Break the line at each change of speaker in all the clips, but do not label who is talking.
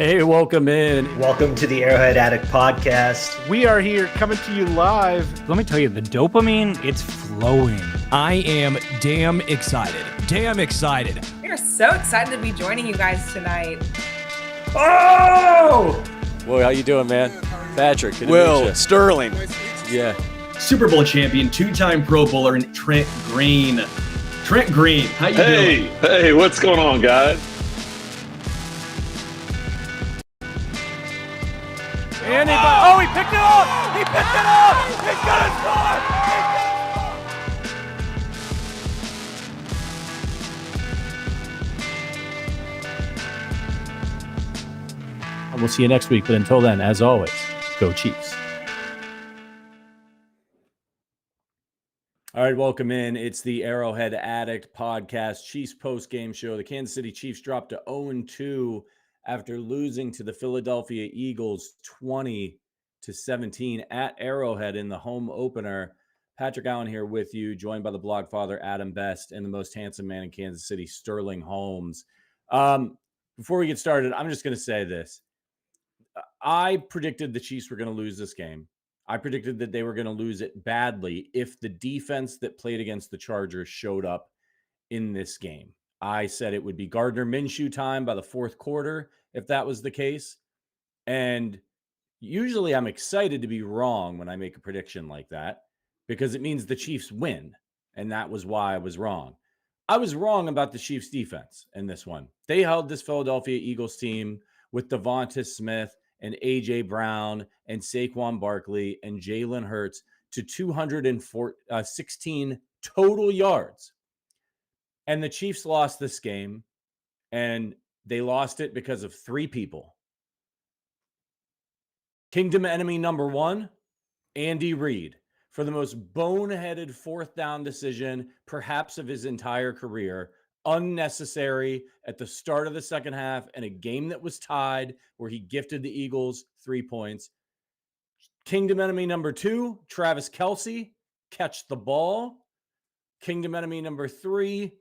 Hey, welcome in.
Welcome to the Arrowhead Addict podcast.
We are here coming to you live.
Let me tell you, the dopamine, it's flowing.
I am damn excited.
We are so excited to be joining you guys tonight.
Oh! Well, how you doing, man? Patrick.
Will, Sterling.
Yeah.
Super Bowl champion, two-time Pro Bowler, and Trent Green. Trent Green, how you doing?
Hey, what's going on, guys?
He picked it up! He picked it up! He's gonna
And we'll see you next week. But until then, as always, go Chiefs. All right, welcome in. It's the Arrowhead Addict podcast, Chiefs post-game show. The Kansas City Chiefs dropped to 0-2 after losing to the Philadelphia Eagles 20-17 at Arrowhead in the home opener. Patrick Allen here with you, joined by the blog father Adam Best and the most handsome man in Kansas City, Sterling Holmes. Before we get started, I'm just going to say this. I predicted the Chiefs were going to lose this game. I predicted that they were going to lose it badly if the defense that played against the Chargers showed up in this game. I said it would be Gardner Minshew time by the fourth quarter if that was the case. And usually I'm excited to be wrong when I make a prediction like that because it means the Chiefs win. And that was why I was wrong. I was wrong about the Chiefs defense in this one. They held this Philadelphia Eagles team with Devonta Smith and A.J. Brown and Saquon Barkley and Jalen Hurts to 216 total yards. And the Chiefs lost this game, and they lost it because of three people. Kingdom enemy number one, Andy Reid, for the most boneheaded fourth down decision, perhaps of his entire career. Unnecessary at the start of the second half in a game that was tied where he gifted the Eagles 3 points. Kingdom enemy number two, Travis Kelce, catch the ball. Kingdom enemy number three,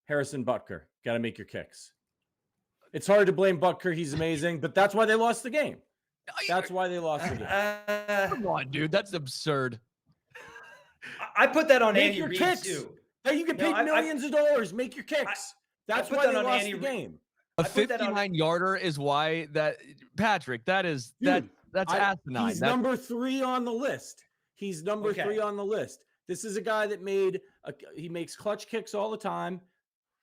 Harrison Butker, got to make your kicks. It's hard to blame Butker. He's amazing, but that's why they lost the game. That's why they lost the game.
Come on, dude. That's absurd.
I put that on
Make
Andy
your
Reid,
kicks.
too.
Hey, you get paid millions of dollars. Make your kicks. That's why they lost the game.
A 59-yarder is why that Patrick. That's asinine.
He's number 3 on the list. He's number 3 on the list. This is a guy that he makes clutch kicks all the time.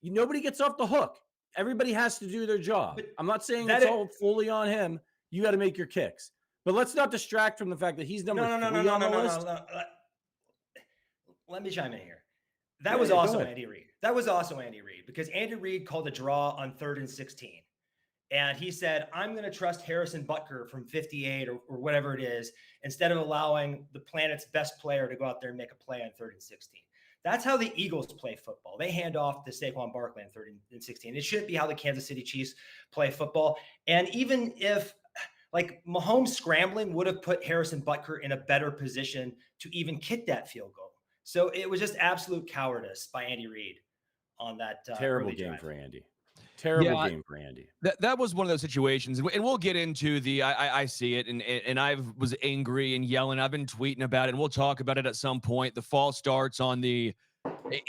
Nobody gets off the hook. Everybody has to do their job. But I'm not saying it's all fully on him. You got to make your kicks. But let's not distract from the fact that he's number 3 on the list.
Let me chime in here. That was also Andy Reid. That was also Andy Reid because Andy Reid called a draw on 3rd and 16. And he said, I'm going to trust Harrison Butker from 58 or whatever it is, instead of allowing the planet's best player to go out there and make a play on 3rd and 16. That's how the Eagles play football. They hand off to Saquon Barkley on 3rd and 16. It should be how the Kansas City Chiefs play football. And even if Mahomes scrambling would have put Harrison Butker in a better position to even kick that field goal. So it was just absolute cowardice by Andy Reid on that
terrible game for Andy. Terrible game for Andy.
That was one of those situations, and we'll get into the. I see it, and I was angry and yelling. I've been tweeting about it, and we'll talk about it at some point. The false starts and the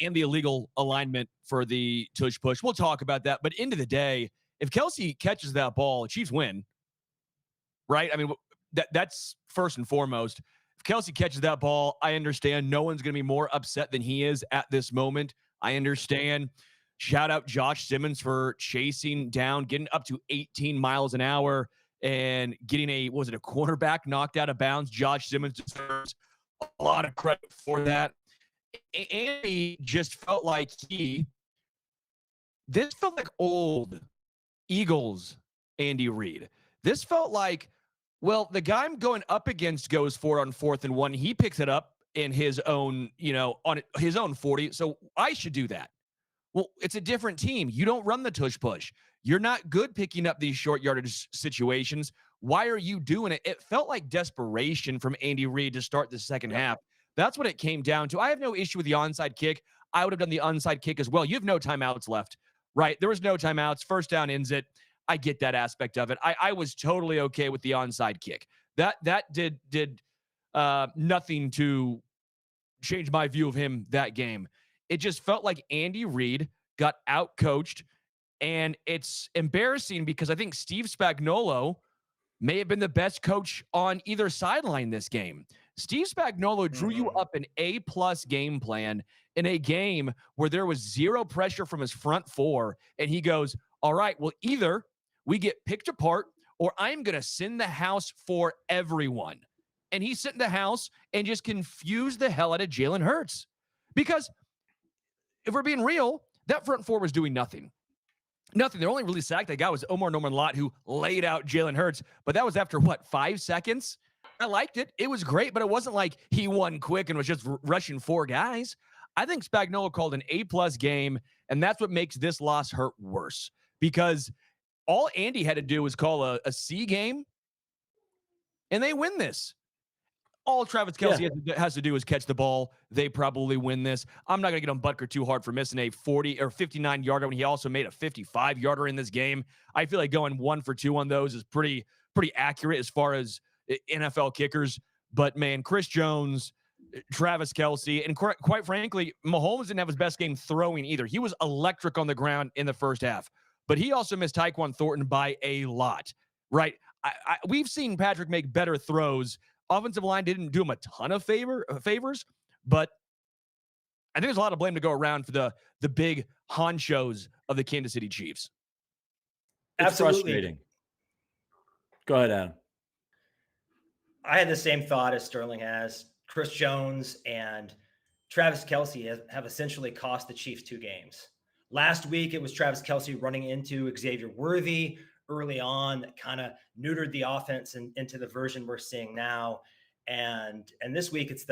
illegal alignment for the tush push. We'll talk about that. But end of the day, if Kelce catches that ball, Chiefs win. Right? I mean, that's first and foremost. If Kelce catches that ball, I understand no one's going to be more upset than he is at this moment. I understand. Shout out Josh Simmons for chasing down, getting up to 18 miles an hour and getting a cornerback knocked out of bounds. Josh Simmons deserves a lot of credit for that. Andy just felt like this felt like old Eagles Andy Reid. This felt like, well, the guy I'm going up against goes for it on 4th and 1. He picks it up in his own, on his own 40. So I should do that. Well, it's a different team. You don't run the tush push. You're not good picking up these short yardage situations. Why are you doing it? It felt like desperation from Andy Reid to start the second half. That's what it came down to. I have no issue with the onside kick. I would have done the onside kick as well. You have no timeouts left, right? There was no timeouts. First down ends it. I get that aspect of it. I was totally okay with the onside kick. That did nothing to change my view of him that game. It just felt like Andy Reid got out-coached, and it's embarrassing because I think Steve Spagnuolo may have been the best coach on either sideline this game. Steve Spagnuolo drew you up an A-plus game plan in a game where there was zero pressure from his front four, and he goes, all right, well, either we get picked apart or I'm going to send the house for everyone. And he sent the house and just confused the hell out of Jalen Hurts. Because if we're being real, that front four was doing nothing. Nothing. The only really sack they got was Omar Norman-Lott, who laid out Jalen Hurts. But that was after, 5 seconds? I liked it. It was great, but it wasn't like he won quick and was just rushing 4 guys. I think Spagnuolo called an A-plus game, and that's what makes this loss hurt worse. Because all Andy had to do was call a C game, and they win this. All Travis Kelce has to do is catch the ball. They probably win this. I'm not going to get on Butker too hard for missing a 40 or 59-yarder when he also made a 55-yarder in this game. I feel like going 1 for 2 on those is pretty accurate as far as NFL kickers. But, man, Chris Jones, Travis Kelce, and quite frankly, Mahomes didn't have his best game throwing either. He was electric on the ground in the first half. But he also missed Tyquan Thornton by a lot, right? We've seen Patrick make better throws. Offensive line didn't do him a ton of favors, but I think there's a lot of blame to go around for the big honchos of the Kansas City Chiefs.
It's
Absolutely
frustrating. Go ahead, Adam.
I had the same thought as Sterling has. Chris Jones and Travis Kelce have essentially cost the Chiefs 2 games. Last week, it was Travis Kelce running into Xavier Worthy early on that kind of neutered the offense into the version we're seeing now. And this week, it's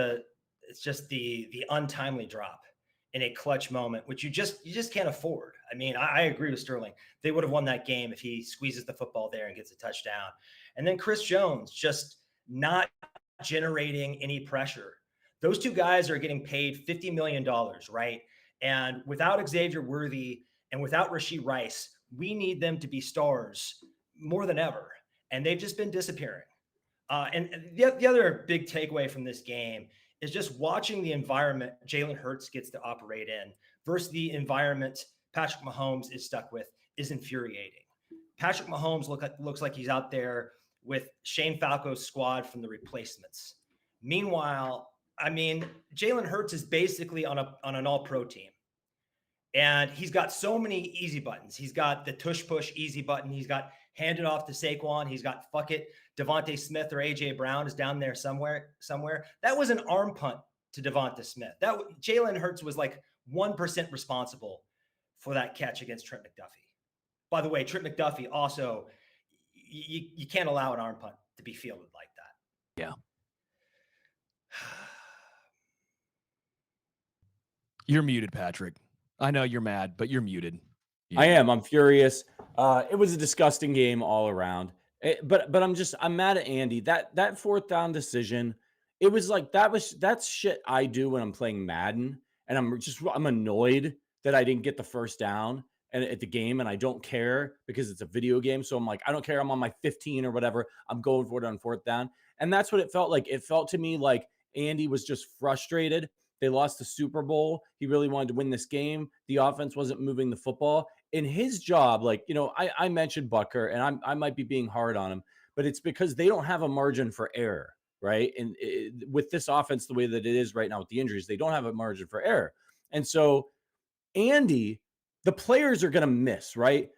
just the untimely drop in a clutch moment, which you just can't afford. I mean, I agree with Sterling. They would have won that game if he squeezes the football there and gets a touchdown. And then Chris Jones just not generating any pressure. Those 2 guys are getting paid $50 million, right? And without Xavier Worthy and without Rashee Rice, we need them to be stars more than ever. And they've just been disappearing. And the other big takeaway from this game is just watching the environment Jalen Hurts gets to operate in versus the environment Patrick Mahomes is stuck with is infuriating. Patrick Mahomes looks like he's out there with Shane Falco's squad from the replacements. Meanwhile, I mean, Jalen Hurts is basically on an all-pro team. And he's got so many easy buttons. He's got the tush push easy button. He's got hand it off to Saquon. He's got fuck it. Devontae Smith or AJ Brown is down there somewhere. That was an arm punt to Devontae Smith. Jalen Hurts was like 1% responsible for that catch against Trent McDuffie. By the way, Trent McDuffie also, you can't allow an arm punt to be fielded like that.
Yeah. You're muted, Patrick. I know you're mad, but you're muted.
I am. I'm furious. It was a disgusting game all around. But I'm mad at Andy. That 4th down decision, it was like that's shit I do when I'm playing Madden, and I'm annoyed that I didn't get the 1st down and at the game, and I don't care because it's a video game. So I'm like, I don't care. I'm on my 15 or whatever. I'm going for it on 4th down. And that's what it felt like. It felt to me like Andy was just frustrated. They lost the Super Bowl. He really wanted to win this game. The offense wasn't moving the football. In his job, I mentioned Butker, and I might be being hard on him, but it's because they don't have a margin for error, right? And with this offense, the way that it is right now with the injuries, they don't have a margin for error. And so Andy, the players are going to miss, right?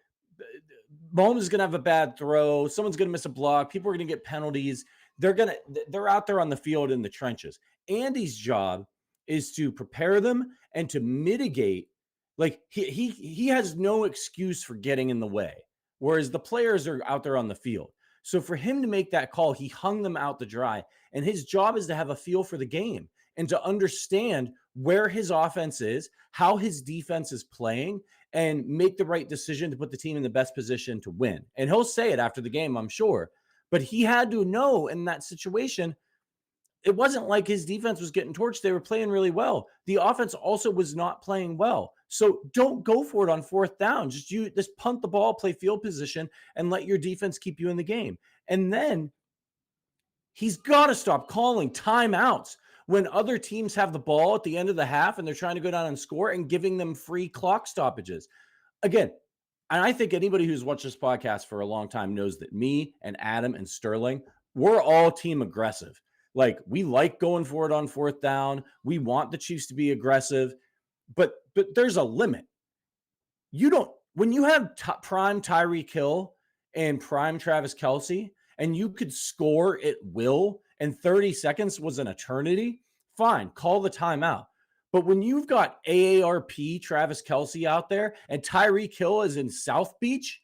Mahomes is going to have a bad throw. Someone's going to miss a block. People are going to get penalties. They're out there on the field in the trenches. Andy's job is to prepare them and to mitigate. Like he has no excuse for getting in the way, whereas the players are out there on the field. So for him to make that call, he hung them out to dry. And his job is to have a feel for the game and to understand where his offense is, how his defense is playing, and make the right decision to put the team in the best position to win. And he'll say it after the game, I'm sure. But he had to know in that situation, it wasn't like his defense was getting torched. They were playing really well. The offense also was not playing well. So don't go for it on fourth down. Just punt the ball, play field position, and let your defense keep you in the game. And then he's got to stop calling timeouts when other teams have the ball at the end of the half and they're trying to go down and score and giving them free clock stoppages. Again, and I think anybody who's watched this podcast for a long time knows that me and Adam and Sterling, we're all team aggressive. Like, we like going for it on fourth down. We want the Chiefs to be aggressive, but there's a limit. When you have prime Tyreek Hill and prime Travis Kelce, and you could score at will, and 30 seconds was an eternity, fine, call the timeout. But when you've got AARP Travis Kelce out there and Tyreek Hill is in South Beach,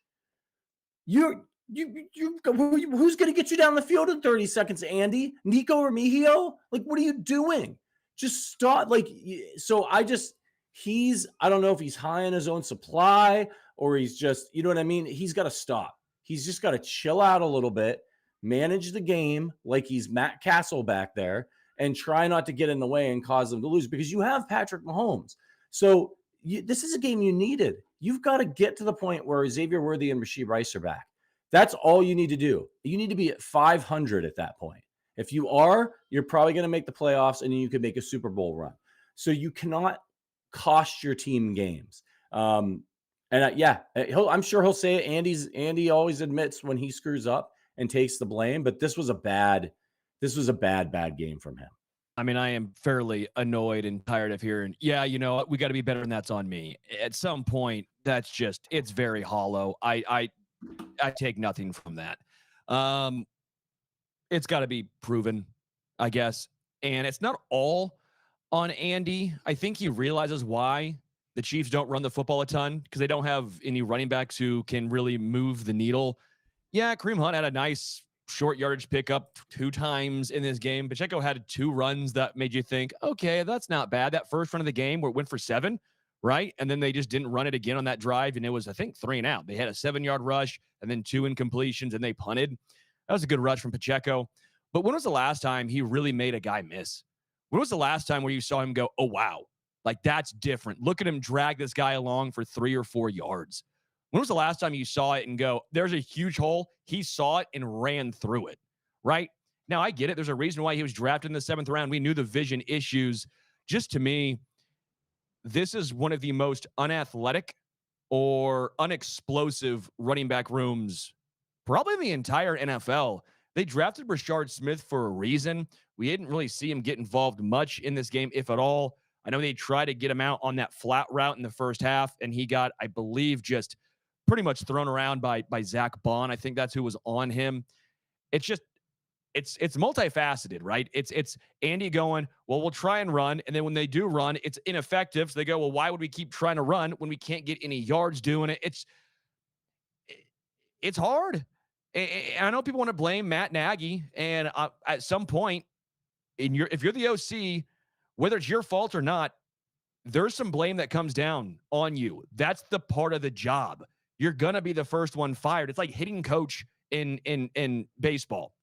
who's going to get you down the field in 30 seconds, Andy? Nico or Mihio? Like, what are you doing? Just stop. Like, so I don't know if he's high on his own supply or he's just, you know what I mean? He's got to stop. He's just got to chill out a little bit, manage the game like he's Matt Castle back there, and try not to get in the way and cause them to lose, because you have Patrick Mahomes. So this is a game you needed. You've got to get to the point where Xavier Worthy and Rashee Rice are back. That's all you need to do. You need to be at 500 at that point. If you are, you're probably going to make the playoffs, and then you could make a Super Bowl run. So you cannot cost your team games. I'm sure he'll say it. Andy always admits when he screws up and takes the blame, but this was a bad game from him.
I mean, I am fairly annoyed and tired of hearing, yeah, you know, we got to be better, and that's on me. At some point, it's very hollow. I take nothing from that. It's got to be proven, I guess. And it's not all on Andy. I think he realizes why the Chiefs don't run the football a ton, because they don't have any running backs who can really move the needle. Yeah, Kareem Hunt had a nice short yardage pickup 2 times in this game. Pacheco had 2 runs that made you think, okay, that's not bad. That first run of the game where it went for 7, right? And then they just didn't run it again on that drive, and it was, I think, 3 and out. They had a 7-yard rush and then 2 incompletions, and they punted. That was a good rush from Pacheco. But when was the last time he really made a guy miss? When was the last time where you saw him go, oh, wow, like that's different? Look at him drag this guy along for 3 or 4 yards. When was the last time you saw it and go, there's a huge hole? He saw it and ran through it, right? Now, I get it. There's a reason why he was drafted in the 7th round. We knew the vision issues. Just to me, this is one of the most unathletic or unexplosive running back rooms probably in the entire NFL. They drafted Rashard Smith for a reason. We didn't really see him get involved much in this game, if at all. I know they tried to get him out on that flat route in the first half, and he got, I believe, just pretty much thrown around by Zach Bond. I think that's who was on him. It's just, it's multifaceted, right? It's Andy going, well, we'll try and run. And then when they do run, it's ineffective. So they go, well, why would we keep trying to run when we can't get any yards doing it? It's hard. And I know people want to blame Matt Nagy. And at some point, if you're the OC, whether it's your fault or not, there's some blame that comes down on you. That's the part of the job. You're going to be the first one fired. It's like hitting coach in baseball.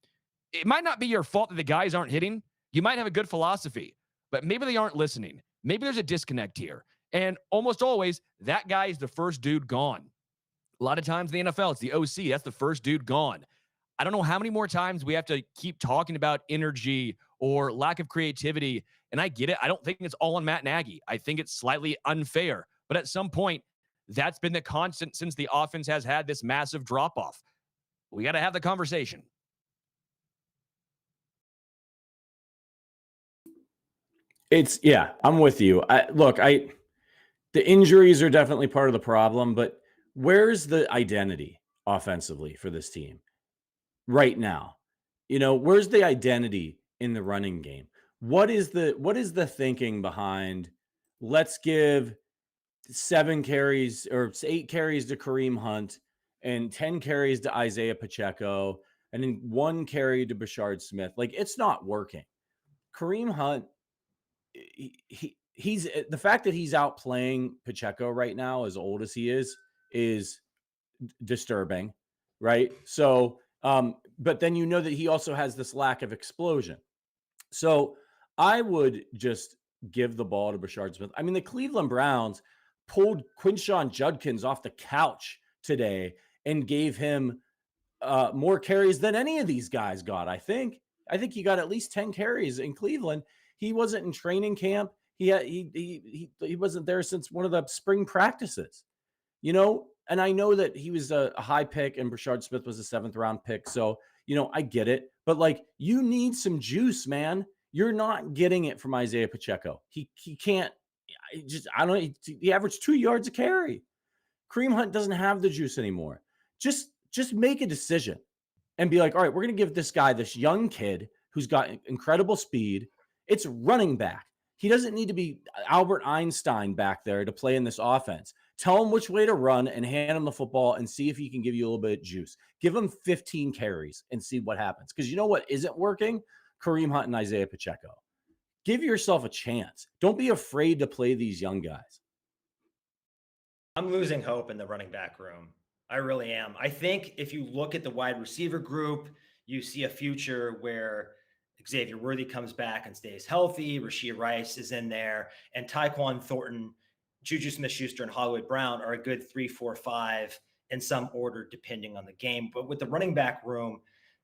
It might not be your fault that the guys aren't hitting. You might have a good philosophy, but maybe they aren't listening. Maybe there's a disconnect here. And almost always, that guy is the first dude gone. A lot of times in the NFL, it's the OC. That's the first dude gone. I don't know how many more times we have to keep talking about energy or lack of creativity. And I get it. I don't think it's all on Matt Nagy. I think it's slightly unfair. But at some point, that's been the constant since the offense has had this massive drop-off. We got to have the conversation.
I'm with you. The injuries are definitely part of the problem, but where's the identity offensively for this team right now? Where's the identity in the running game? What is the thinking behind, let's give 7 carries or 8 carries to Kareem Hunt and 10 carries to Isaiah Pacheco and then 1 carry to Rashard Smith? Like, it's not working. Kareem Hunt, he's the fact that he's out playing Pacheco right now, as old as he is disturbing, right? So, but then that he also has this lack of explosion. So I would just give the ball to Rashard Smith. I mean, the Cleveland Browns pulled Quinshon Judkins off the couch today and gave him more carries than any of these guys got. I think he got at least 10 carries in Cleveland. He wasn't in training camp. He wasn't there since one of the spring practices, and I know that he was a high pick and Brashard Smith was a 7th round pick. So, I get it, but like, you need some juice, man. You're not getting it from Isaiah Pacheco. He can't he averaged 2 yards a carry. Kareem Hunt doesn't have the juice anymore. Just make a decision and be like, all right, we're going to give this guy, this young kid who's got incredible speed. It's running back. He doesn't need to be Albert Einstein back there to play in this offense. Tell him which way to run and hand him the football and see if he can give you a little bit of juice. Give him 15 carries and see what happens. Because you know what isn't working? Kareem Hunt and Isaiah Pacheco. Give yourself a chance. Don't be afraid to play these young guys.
I'm losing hope in the running back room. I really am. I think if you look at the wide receiver group, you see a future where Xavier Worthy comes back and stays healthy. Rashee Rice is in there, and Tyquan Thornton, Juju Smith-Schuster, and Hollywood Brown are a good 3, 4, 5 in some order, depending on the game. But with the running back room,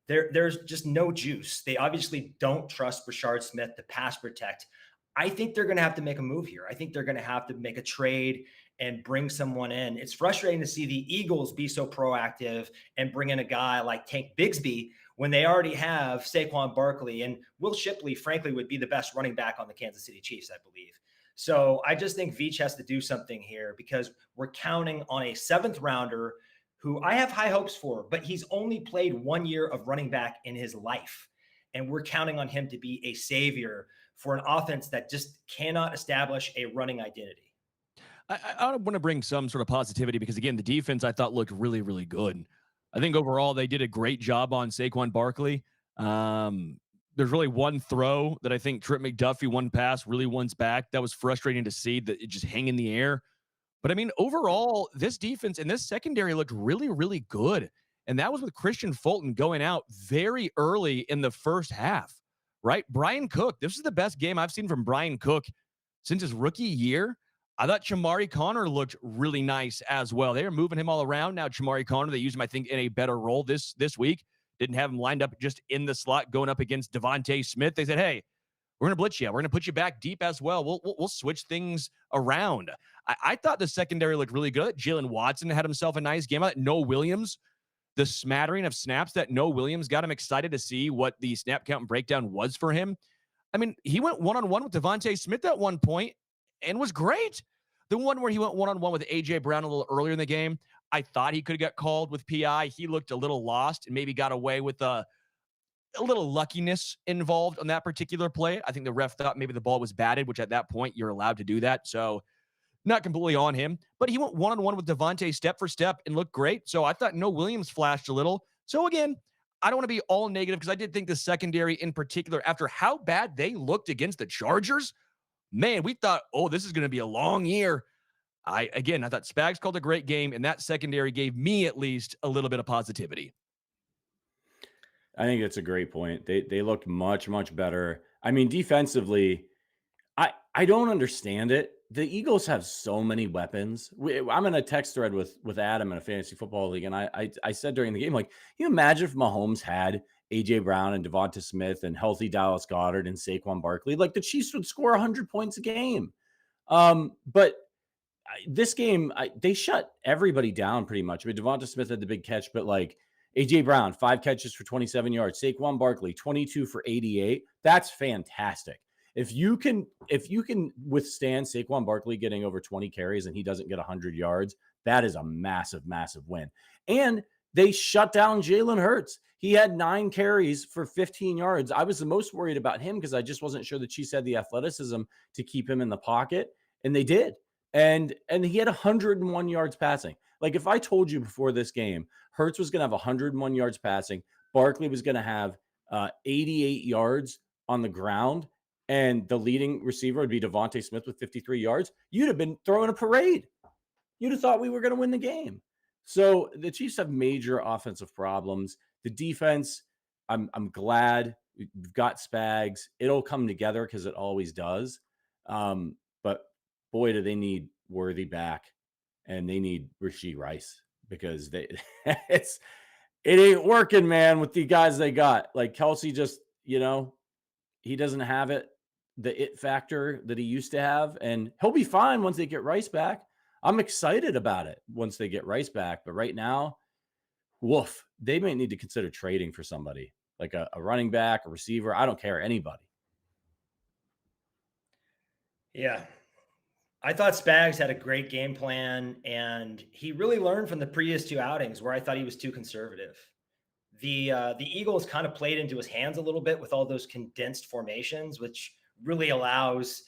there's just no juice. They obviously don't trust Brashard Smith to pass protect. I think they're going to have to make a move here. I think they're going to have to make a trade and bring someone in. It's frustrating to see the Eagles be so proactive and bring in a guy like Tank Bigsby when they already have Saquon Barkley, and Will Shipley, frankly, would be the best running back on the Kansas City Chiefs, I believe. So I just think Veach has to do something here because we're counting on a 7th rounder who I have high hopes for, but he's only played 1 year of running back in his life. And we're counting on him to be a savior for an offense that just cannot establish a running identity.
I want to bring some sort of positivity because, again, the defense I thought looked really, really good. I think overall they did a great job on Saquon Barkley. There's really one throw that I think Trent McDuffie, one pass, really one's back. That was frustrating to see that it just hang in the air. But, I mean, overall, this defense and this secondary looked really, really good. And that was with Christian Fulton going out very early in the first half, right? Brian Cook, this is the best game I've seen from Brian Cook since his rookie year. I thought Chamari Connor looked really nice as well. They were moving him all around. Now, Chamari Connor, they use him, I think, in a better role this week. Didn't have him lined up just in the slot going up against Devontae Smith. They said, hey, we're going to blitz you. We're going to put you back deep as well. We'll switch things around. I thought the secondary looked really good. Jalen Watson had himself a nice game. I thought Noah Williams, the smattering of snaps that Noah Williams got him excited to see what the snap count and breakdown was for him. I mean, he went one-on-one with Devontae Smith at one point and was great. The one where he went one-on-one with A.J. Brown a little earlier in the game, I thought he could have got called with PI. He looked a little lost and maybe got away with a little luckiness involved on that particular play. I think the ref thought maybe the ball was batted, which at that point you're allowed to do that. So not completely on him, but he went one-on-one with Devontae step for step and looked great. So I thought Noah Williams flashed a little. So again, I don't want to be all negative because I did think the secondary in particular, after how bad they looked against the Chargers, man, we thought, oh, this is going to be a long year. I thought Spags called a great game, and that secondary gave me at least a little bit of positivity.
I think that's a great point. They looked much, much better. I mean, defensively, I don't understand it. The Eagles have so many weapons. I'm in a text thread with Adam in a fantasy football league, and I said during the game, like, can you imagine if Mahomes had A.J. Brown and Devonta Smith and healthy Dallas Goedert and Saquon Barkley? Like, the Chiefs would score 100 points a game. But this game, they shut everybody down pretty much. I mean, Devonta Smith had the big catch, but like A.J. Brown, 5 catches for 27 yards. Saquon Barkley, 22 for 88. That's fantastic. If you can withstand Saquon Barkley getting over 20 carries and he doesn't get 100 yards, that is a massive, massive win. And they shut down Jalen Hurts. He had 9 carries for 15 yards. I was the most worried about him because I just wasn't sure the Chiefs had the athleticism to keep him in the pocket, and they did. And he had 101 yards passing. Like, if I told you before this game, Hurts was going to have 101 yards passing, Barkley was going to have 88 yards on the ground, and the leading receiver would be Devontae Smith with 53 yards, you'd have been throwing a parade. You'd have thought we were going to win the game. So the Chiefs have major offensive problems. The defense, I'm glad we've got Spags. It'll come together because it always does. But boy, do they need Worthy back, and they need Rashee Rice because it ain't working, man, with the guys they got. Like Kelsey just, he doesn't have the it factor that he used to have, and he'll be fine once they get Rice back. I'm excited about it once they get Rice back, but right now, woof, they may need to consider trading for somebody like a running back, a receiver. I don't care, anybody.
Yeah. I thought Spags had a great game plan, and he really learned from the previous 2 outings where I thought he was too conservative. The Eagles kind of played into his hands a little bit with all those condensed formations, which really allows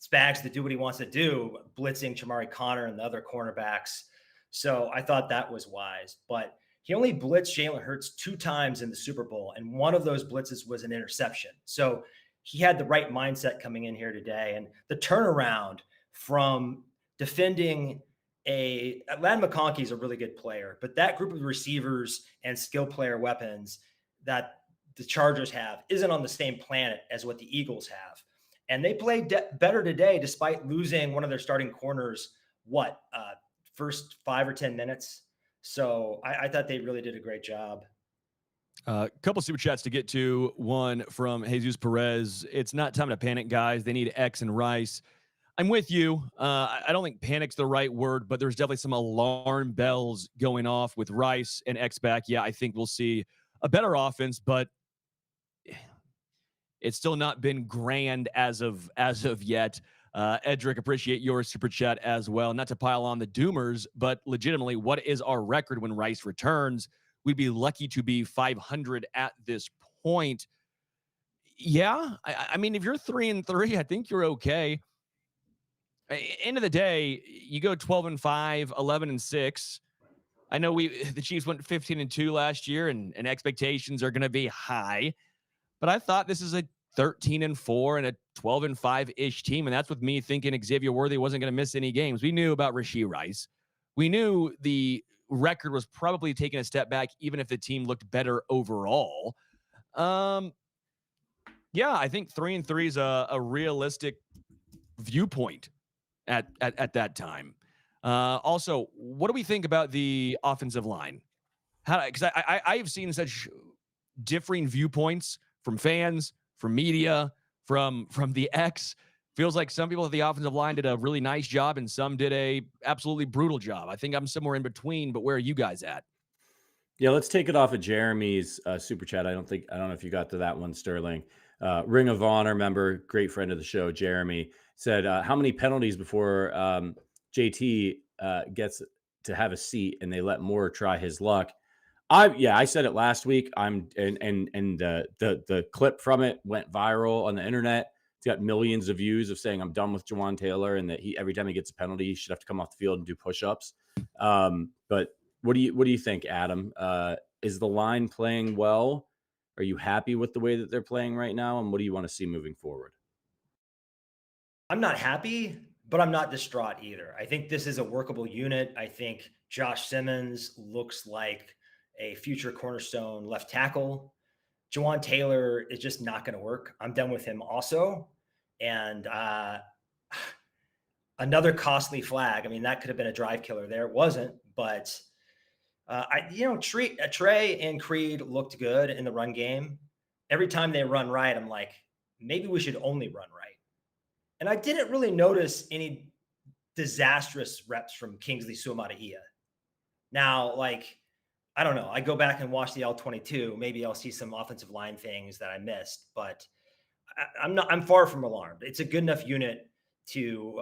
Spags to do what he wants to do, blitzing Chamari Connor and the other cornerbacks. So I thought that was wise, but he only blitzed Jalen Hurts 2 times in the Super Bowl, and one of those blitzes was an interception. So he had the right mindset coming in here today, and the turnaround from defending Ladd McConkey is a really good player, but that group of receivers and skill player weapons that the Chargers have isn't on the same planet as what the Eagles have. And they played better today, despite losing one of their starting corners, first 5 or 10 minutes. So I thought they really did a great job.
A couple super chats to get to. One from Jesus Perez. It's not time to panic, guys. They need X and Rice. I'm with you. I don't think panic's the right word, but there's definitely some alarm bells going off with Rice and X back. Yeah, I think we'll see a better offense, but it's still not been grand as of yet. Edric, appreciate your super chat as well. Not to pile on the doomers, but legitimately, what is our record when Rice returns? We'd be lucky to be 500 at this point. Yeah, I mean, if you're 3-3, I think you're okay. End of the day, you go 12-5, 11-6. I know the Chiefs went 15-2 last year, and expectations are going to be high. But I thought this is a 13-4 and a 12-5-ish team, and that's with me thinking Xavier Worthy wasn't going to miss any games. We knew about Rashee Rice. We knew the record was probably taking a step back, even if the team looked better overall. Yeah, I think 3-3 is a realistic viewpoint at that time. Also, what do we think about the offensive line? Because I've seen such differing viewpoints from fans, from media, from the X. Feels like some people at the offensive line did a really nice job and some did a absolutely brutal job. I think I'm somewhere in between, but where are you guys at?
Yeah, let's take it off of Jeremy's super chat. I don't know if you got to that one, Sterling. Ring of Honor member, great friend of the show, Jeremy, said, how many penalties before JT gets to have a seat and they let Moore try his luck? I said it last week. The clip from it went viral on the internet. It's got millions of views of saying I'm done with Jawan Taylor and that every time he gets a penalty, he should have to come off the field and do push-ups. But what do you think, Adam? Is the line playing well? Are you happy with the way that they're playing right now? And what do you want to see moving forward?
I'm not happy, but I'm not distraught either. I think this is a workable unit. I think Josh Simmons looks like a future cornerstone left tackle. Jawan Taylor is just not going to work. I'm done with him also. And another costly flag. I mean, that could have been a drive killer there. It wasn't, but Trey and Creed looked good in the run game. Every time they run right, I'm like, maybe we should only run right. And I didn't really notice any disastrous reps from Kingsley Suamataia. Now, I don't know. I go back and watch the L22. Maybe I'll see some offensive line things that I missed, but I'm far from alarmed. It's a good enough unit to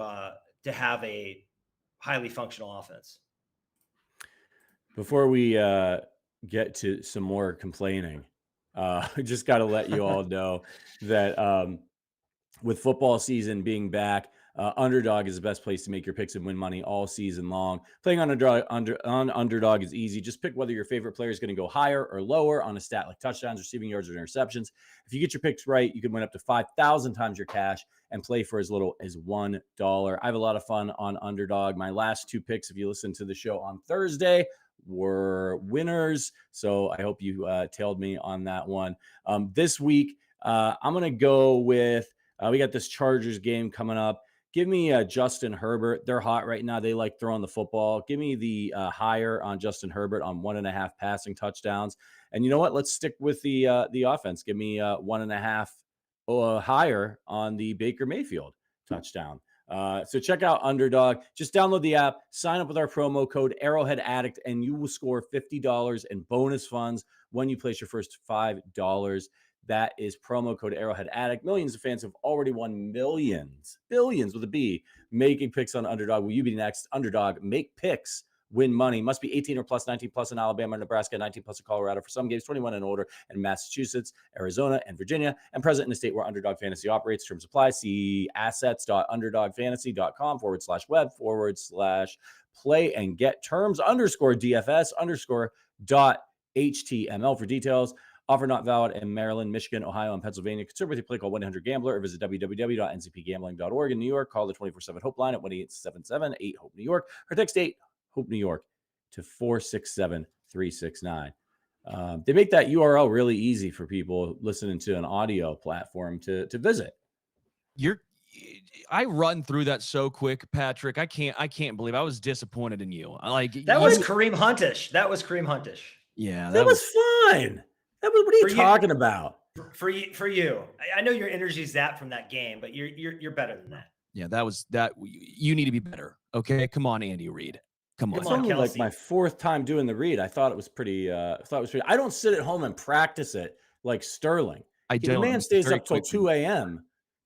have a highly functional offense.
Before we get to some more complaining, I just got to let you all know that with football season being back, Underdog is the best place to make your picks and win money all season long. Playing on Underdog is easy. Just pick whether your favorite player is going to go higher or lower on a stat like touchdowns, receiving yards, or interceptions. If you get your picks right, you can win up to 5,000 times your cash and play for as little as $1. I have a lot of fun on Underdog. My last 2 picks, if you listen to the show on Thursday, were winners. So I hope you tailed me on that one. This week, I'm going to go with, we got this Chargers game coming up. Give me Justin Herbert. They're hot right now. They like throwing the football. Give me the higher on Justin Herbert on 1.5 passing touchdowns. And you know what? Let's stick with the offense. Give me 1.5 higher on the Baker Mayfield touchdown. So check out Underdog. Just download the app, sign up with our promo code Arrowhead Addict, and you will score $50 in bonus funds when you place your first $5. That is promo code Arrowhead Addict. Millions of fans have already won billions with a B, making picks on Underdog. Will you be next? Underdog, make picks, win money. Must be 18 or plus, 19 plus in Alabama, Nebraska, 19 plus in Colorado for some games, 21 and older in Massachusetts, Arizona, and Virginia, and present in a state where Underdog Fantasy operates. Terms apply. See assets.underdogfantasy.com/web/play and get terms _DFS_.html for details. Offer not valid in Maryland, Michigan, Ohio, and Pennsylvania. Concerned with your play, call 1-800-GAMBLER or visit www.ncpgambling.org. In New York, call the 24/7-HOPE line at 1-877-8-HOPE-NEW YORK or text 8-HOPE-NEW YORK to 467-369. They make that URL really easy for people listening to an audio platform to visit.
I run through that so quick, Patrick. I can't believe I was disappointed in you.
That was Kareem Huntish.
Yeah,
that was fine. What are you talking about?
For you. I know your energy's zapped from that game, but you're better than that.
Yeah, that was that. You need to be better. Okay, come on, Andy Reid. Come on.
It's only like my fourth time doing the read. I thought it was pretty. I don't sit at home and practice it like Sterling. The man stays up till 2 a.m.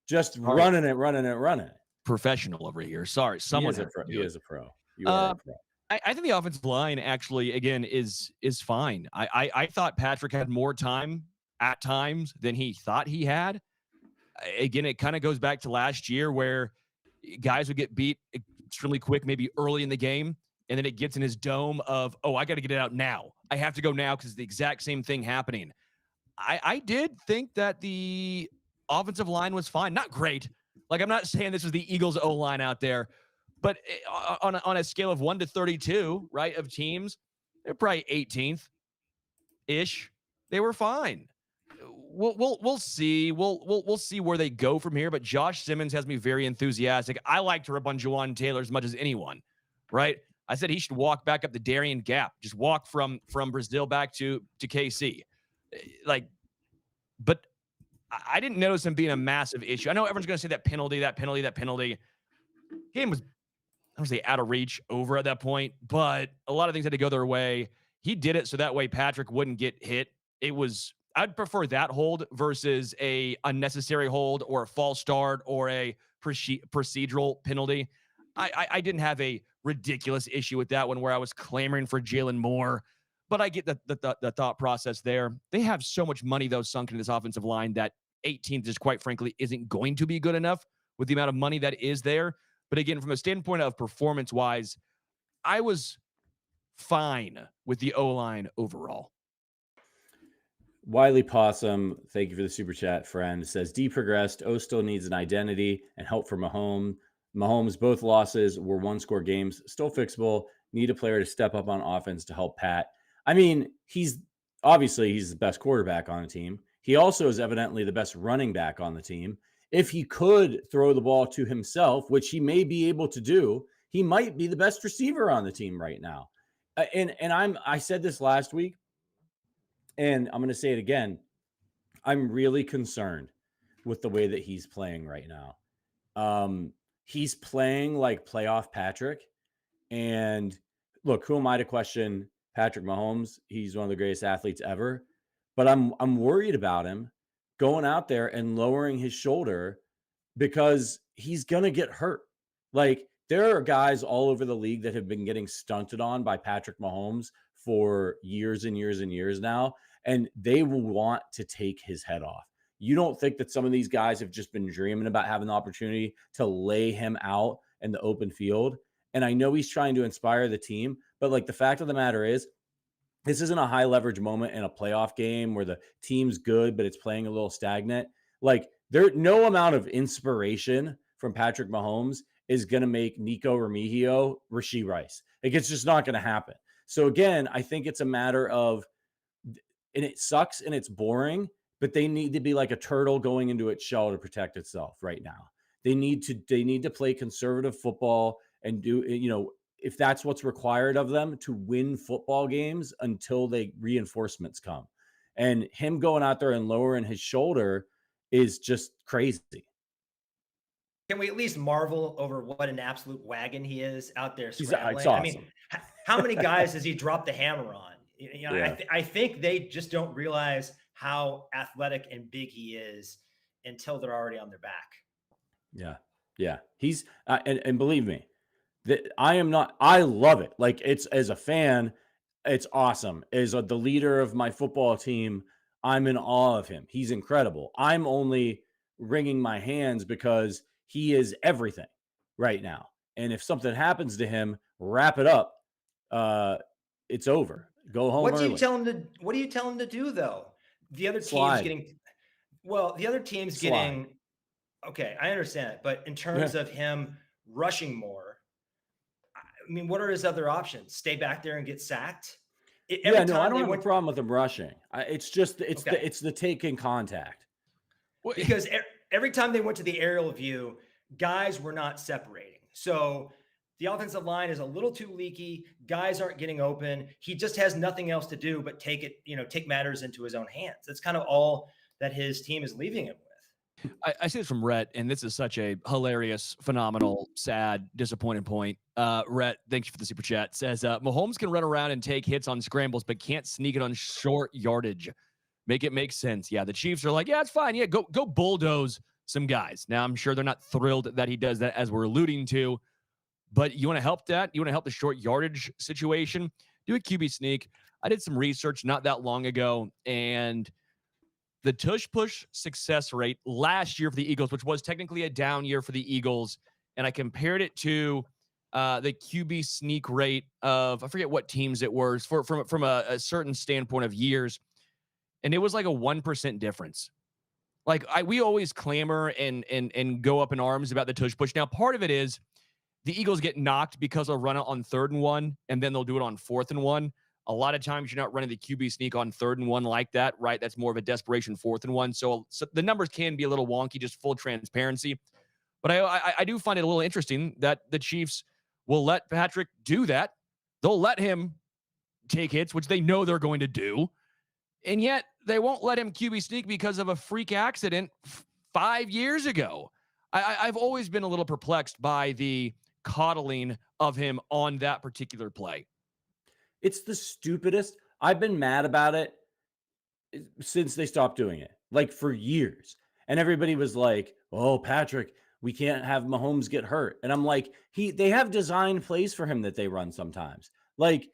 just running it.
Professional over here. Sorry, someone.
He is a pro. You are a pro.
I think the offensive line actually, again, is fine. I thought Patrick had more time at times than he thought he had. Again, it kind of goes back to last year where guys would get beat extremely quick, maybe early in the game, and then it gets in his dome of, I got to get it out now. I have to go now because it's the exact same thing happening. I did think that the offensive line was fine. Not great. Like, I'm not saying this was the Eagles O-line out there, but on a scale of 1 to 32, right, of teams, they're probably 18th-ish. They were fine. We'll see. We'll see where they go from here. But Josh Simmons has me very enthusiastic. I like to rip on Juwan Taylor as much as anyone, right? I said he should walk back up the Darien Gap. Just walk from Brazil back to KC. But I didn't notice him being a massive issue. I know everyone's going to say that penalty. Game was, I don't say out of reach over at that point, but a lot of things had to go their way. He did it so that way Patrick wouldn't get hit. I'd prefer that hold versus a unnecessary hold or a false start or a procedural penalty. I didn't have a ridiculous issue with that one where I was clamoring for Jalen Moore, but I get the thought process there. They have so much money, though, sunk in this offensive line that 18th just quite frankly isn't going to be good enough with the amount of money that is there. But again, from a standpoint of performance-wise, I was fine with the O-line overall.
Wiley Possum, thank you for the super chat, friend. Says, D progressed. O still needs an identity and help for Mahomes. Both losses were one-score games. Still fixable. Need a player to step up on offense to help Pat. I mean, he's the best quarterback on the team. He also is evidently the best running back on the team. If he could throw the ball to himself, which he may be able to do, he might be the best receiver on the team right now. I said this last week, and I'm going to say it again. I'm really concerned with the way that he's playing right now. He's playing like playoff Patrick. And look, who am I to question Patrick Mahomes? He's one of the greatest athletes ever. But I'm worried about him going out there and lowering his shoulder because he's going to get hurt. Like, there are guys all over the league that have been getting stunted on by Patrick Mahomes for years and years and years now, and they will want to take his head off. You don't think that some of these guys have just been dreaming about having the opportunity to lay him out in the open field? And I know he's trying to inspire the team, but like, the fact of the matter is, this isn't a high leverage moment in a playoff game where the team's good, but it's playing a little stagnant. Like, no amount of inspiration from Patrick Mahomes is going to make Nico Remigio Rashee Rice. Like, it's just not going to happen. So again, I think it's a matter of, and it sucks and it's boring, but they need to be like a turtle going into its shell to protect itself right now. They need to play conservative football and do, if that's what's required of them to win football games until reinforcements come. And him going out there and lowering his shoulder is just crazy.
Can we at least marvel over what an absolute wagon he is out there scrambling?
It's awesome.
I mean, how many guys has he dropped the hammer on? I think they just don't realize how athletic and big he is until they're already on their back.
Yeah. He's and believe me, that I love it. Like, it's, as a fan, it's awesome. As the leader of my football team, I'm in awe of him. He's incredible. I'm only wringing my hands because he is everything right now. And if something happens to him, wrap it up. It's over. Go home.
What do you tell him to do, though? The other team's getting okay, I understand it, but in terms of him rushing more, I mean, what are his other options? Stay back there and get sacked?
I don't have a problem with him rushing. It's just the taking contact.
Because every time they went to the aerial view, guys were not separating. So the offensive line is a little too leaky. Guys aren't getting open. He just has nothing else to do but take matters into his own hands. That's kind of all that his team is leaving him with.
I see this from Rhett, and this is such a hilarious, phenomenal, sad, disappointing point. Rhett, thank you for the super chat. Says, Mahomes can run around and take hits on scrambles, but can't sneak it on short yardage. Make it make sense. Yeah, the Chiefs are like, yeah, it's fine. Yeah, go bulldoze some guys. Now, I'm sure they're not thrilled that he does that, as we're alluding to. But you want to help that? You want to help the short yardage situation? Do a QB sneak. I did some research not that long ago, and the tush-push success rate last year for the Eagles, which was technically a down year for the Eagles, and I compared it to the QB sneak rate of, I forget what teams it was, from a certain standpoint of years, and it was like a 1% difference. Like, we always clamor and go up in arms about the tush-push. Now, part of it is the Eagles get knocked because they'll run it on 3rd and 1, and then they'll do it on 4th and 1. A lot of times you're not running the QB sneak on 3rd and 1 like that, right? That's more of a desperation 4th and 1. So the numbers can be a little wonky, just full transparency. But I do find it a little interesting that the Chiefs will let Patrick do that. They'll let him take hits, which they know they're going to do. And yet they won't let him QB sneak because of a freak accident 5 years ago. I've always been a little perplexed by the coddling of him on that particular play.
It's the stupidest. I've been mad about it since they stopped doing it, like, for years. And everybody was like, oh, Patrick, we can't have Mahomes get hurt. And I'm like, they have designed plays for him that they run sometimes. Like,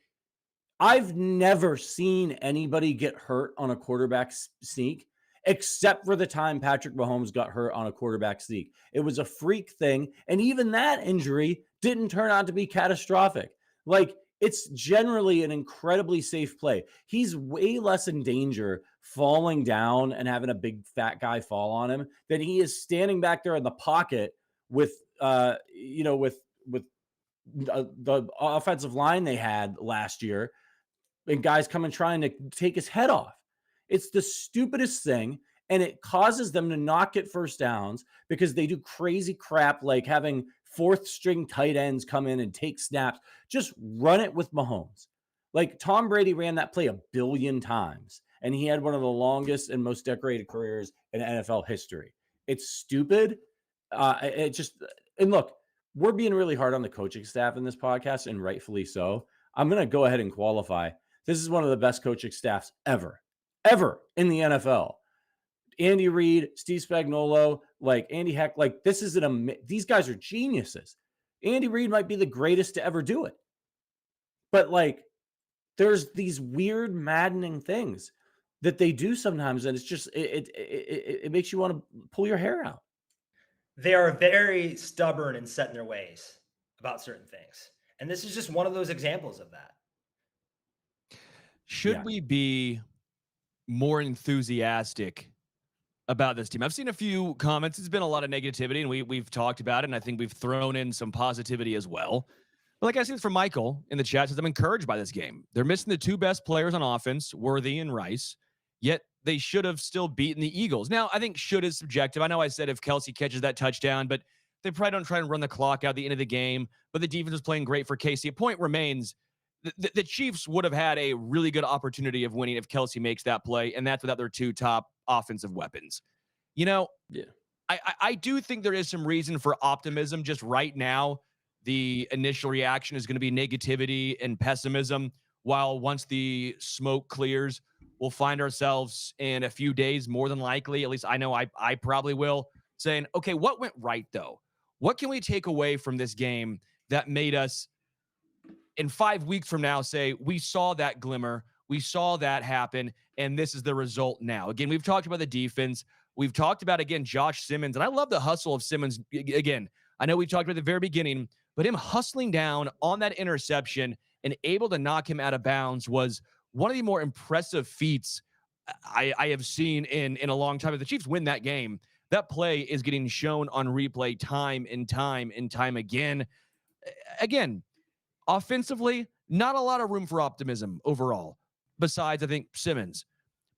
I've never seen anybody get hurt on a quarterback sneak except for the time Patrick Mahomes got hurt on a quarterback sneak. It was a freak thing. And even that injury didn't turn out to be catastrophic. Like, it's generally an incredibly safe play. He's way less in danger falling down and having a big fat guy fall on him than he is standing back there in the pocket with the offensive line they had last year and guys coming trying to take his head off. It's the stupidest thing, and it causes them to not get first downs because they do crazy crap like having 4th string tight ends come in and take snaps. Just run it with Mahomes. Like, Tom Brady ran that play 1 billion times, and he had one of the longest and most decorated careers in NFL history. It's stupid. And look, we're being really hard on the coaching staff in this podcast, and rightfully so. I'm going to go ahead and qualify. This is one of the best coaching staffs ever in the NFL. Andy Reid, Steve Spagnuolo, like Andy Heck, like, this is these guys are geniuses. Andy Reid might be the greatest to ever do it. But, like, there's these weird, maddening things that they do sometimes, and it's just it makes you want to pull your hair out.
They are very stubborn and set in their ways about certain things. And this is just one of those examples of that.
Should we be more enthusiastic about this team? I've seen a few comments. It's been a lot of negativity, and we've talked about it, and I think we've thrown in some positivity as well. But like I said, from Michael in the chat, says, I'm encouraged by this game. They're missing the 2 best players on offense, Worthy and Rice, yet they should have still beaten the Eagles. Now, I think should is subjective. I know I said if Kelsey catches that touchdown, but they probably don't try and run the clock out at the end of the game. But the defense was playing great for Casey. A point remains, the Chiefs would have had a really good opportunity of winning if Kelsey makes that play, and that's without their 2 top offensive weapons. Yeah. I do think there is some reason for optimism. Just right now, the initial reaction is going to be negativity and pessimism, while once the smoke clears, we'll find ourselves in a few days, more than likely, at least I know I probably will, saying, okay, what went right though? What can we take away from this game that made us in 5 weeks from now say, we saw that glimmer, we saw that happen, and this is the result now? Again, we've talked about the defense. We've talked about, again, Josh Simmons, and I love the hustle of Simmons. Again, I know we talked about at the very beginning, but him hustling down on that interception and able to knock him out of bounds was one of the more impressive feats I have seen in a long time. If the Chiefs win that game, that play is getting shown on replay time and time and time again. Again, offensively, not a lot of room for optimism overall, besides, I think, Simmons.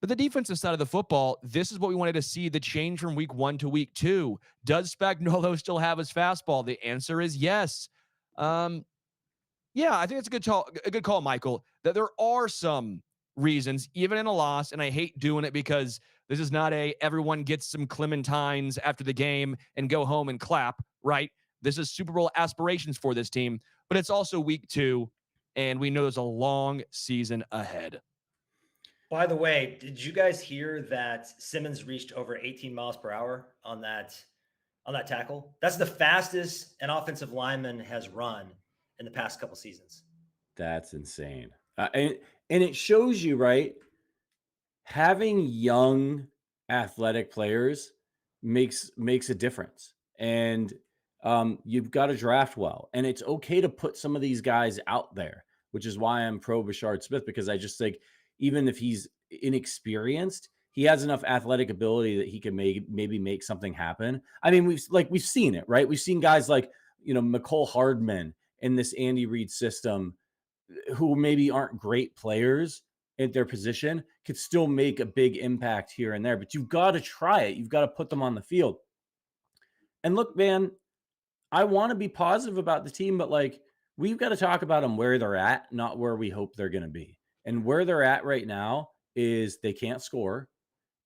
But the defensive side of the football, this is what we wanted to see, the change from week 1 to week 2. Does Spagnuolo still have his fastball? The answer is yes. Yeah, I think it's a good call, Michael, that there are some reasons, even in a loss, and I hate doing it because this is not everyone gets some clementines after the game and go home and clap, right? This is Super Bowl aspirations for this team, but it's also week 2, and we know there's a long season ahead.
By the way, did you guys hear that Simmons reached over 18 miles per hour on that tackle? That's the fastest an offensive lineman has run in the past couple seasons.
That's insane. And it shows you, right? Having young athletic players makes a difference. And you've got to draft well. And it's okay to put some of these guys out there, which is why I'm pro Bashard Smith, because I just think even if he's inexperienced, he has enough athletic ability that he can maybe make something happen. I mean, we've seen it, right? We've seen guys like, McCole Hardman in this Andy Reid system who maybe aren't great players at their position could still make a big impact here and there, but you've got to try it. You've got to put them on the field. And look, man, I want to be positive about the team, but we've got to talk about them where they're at, not where we hope they're going to be. And where they're at right now is they can't score,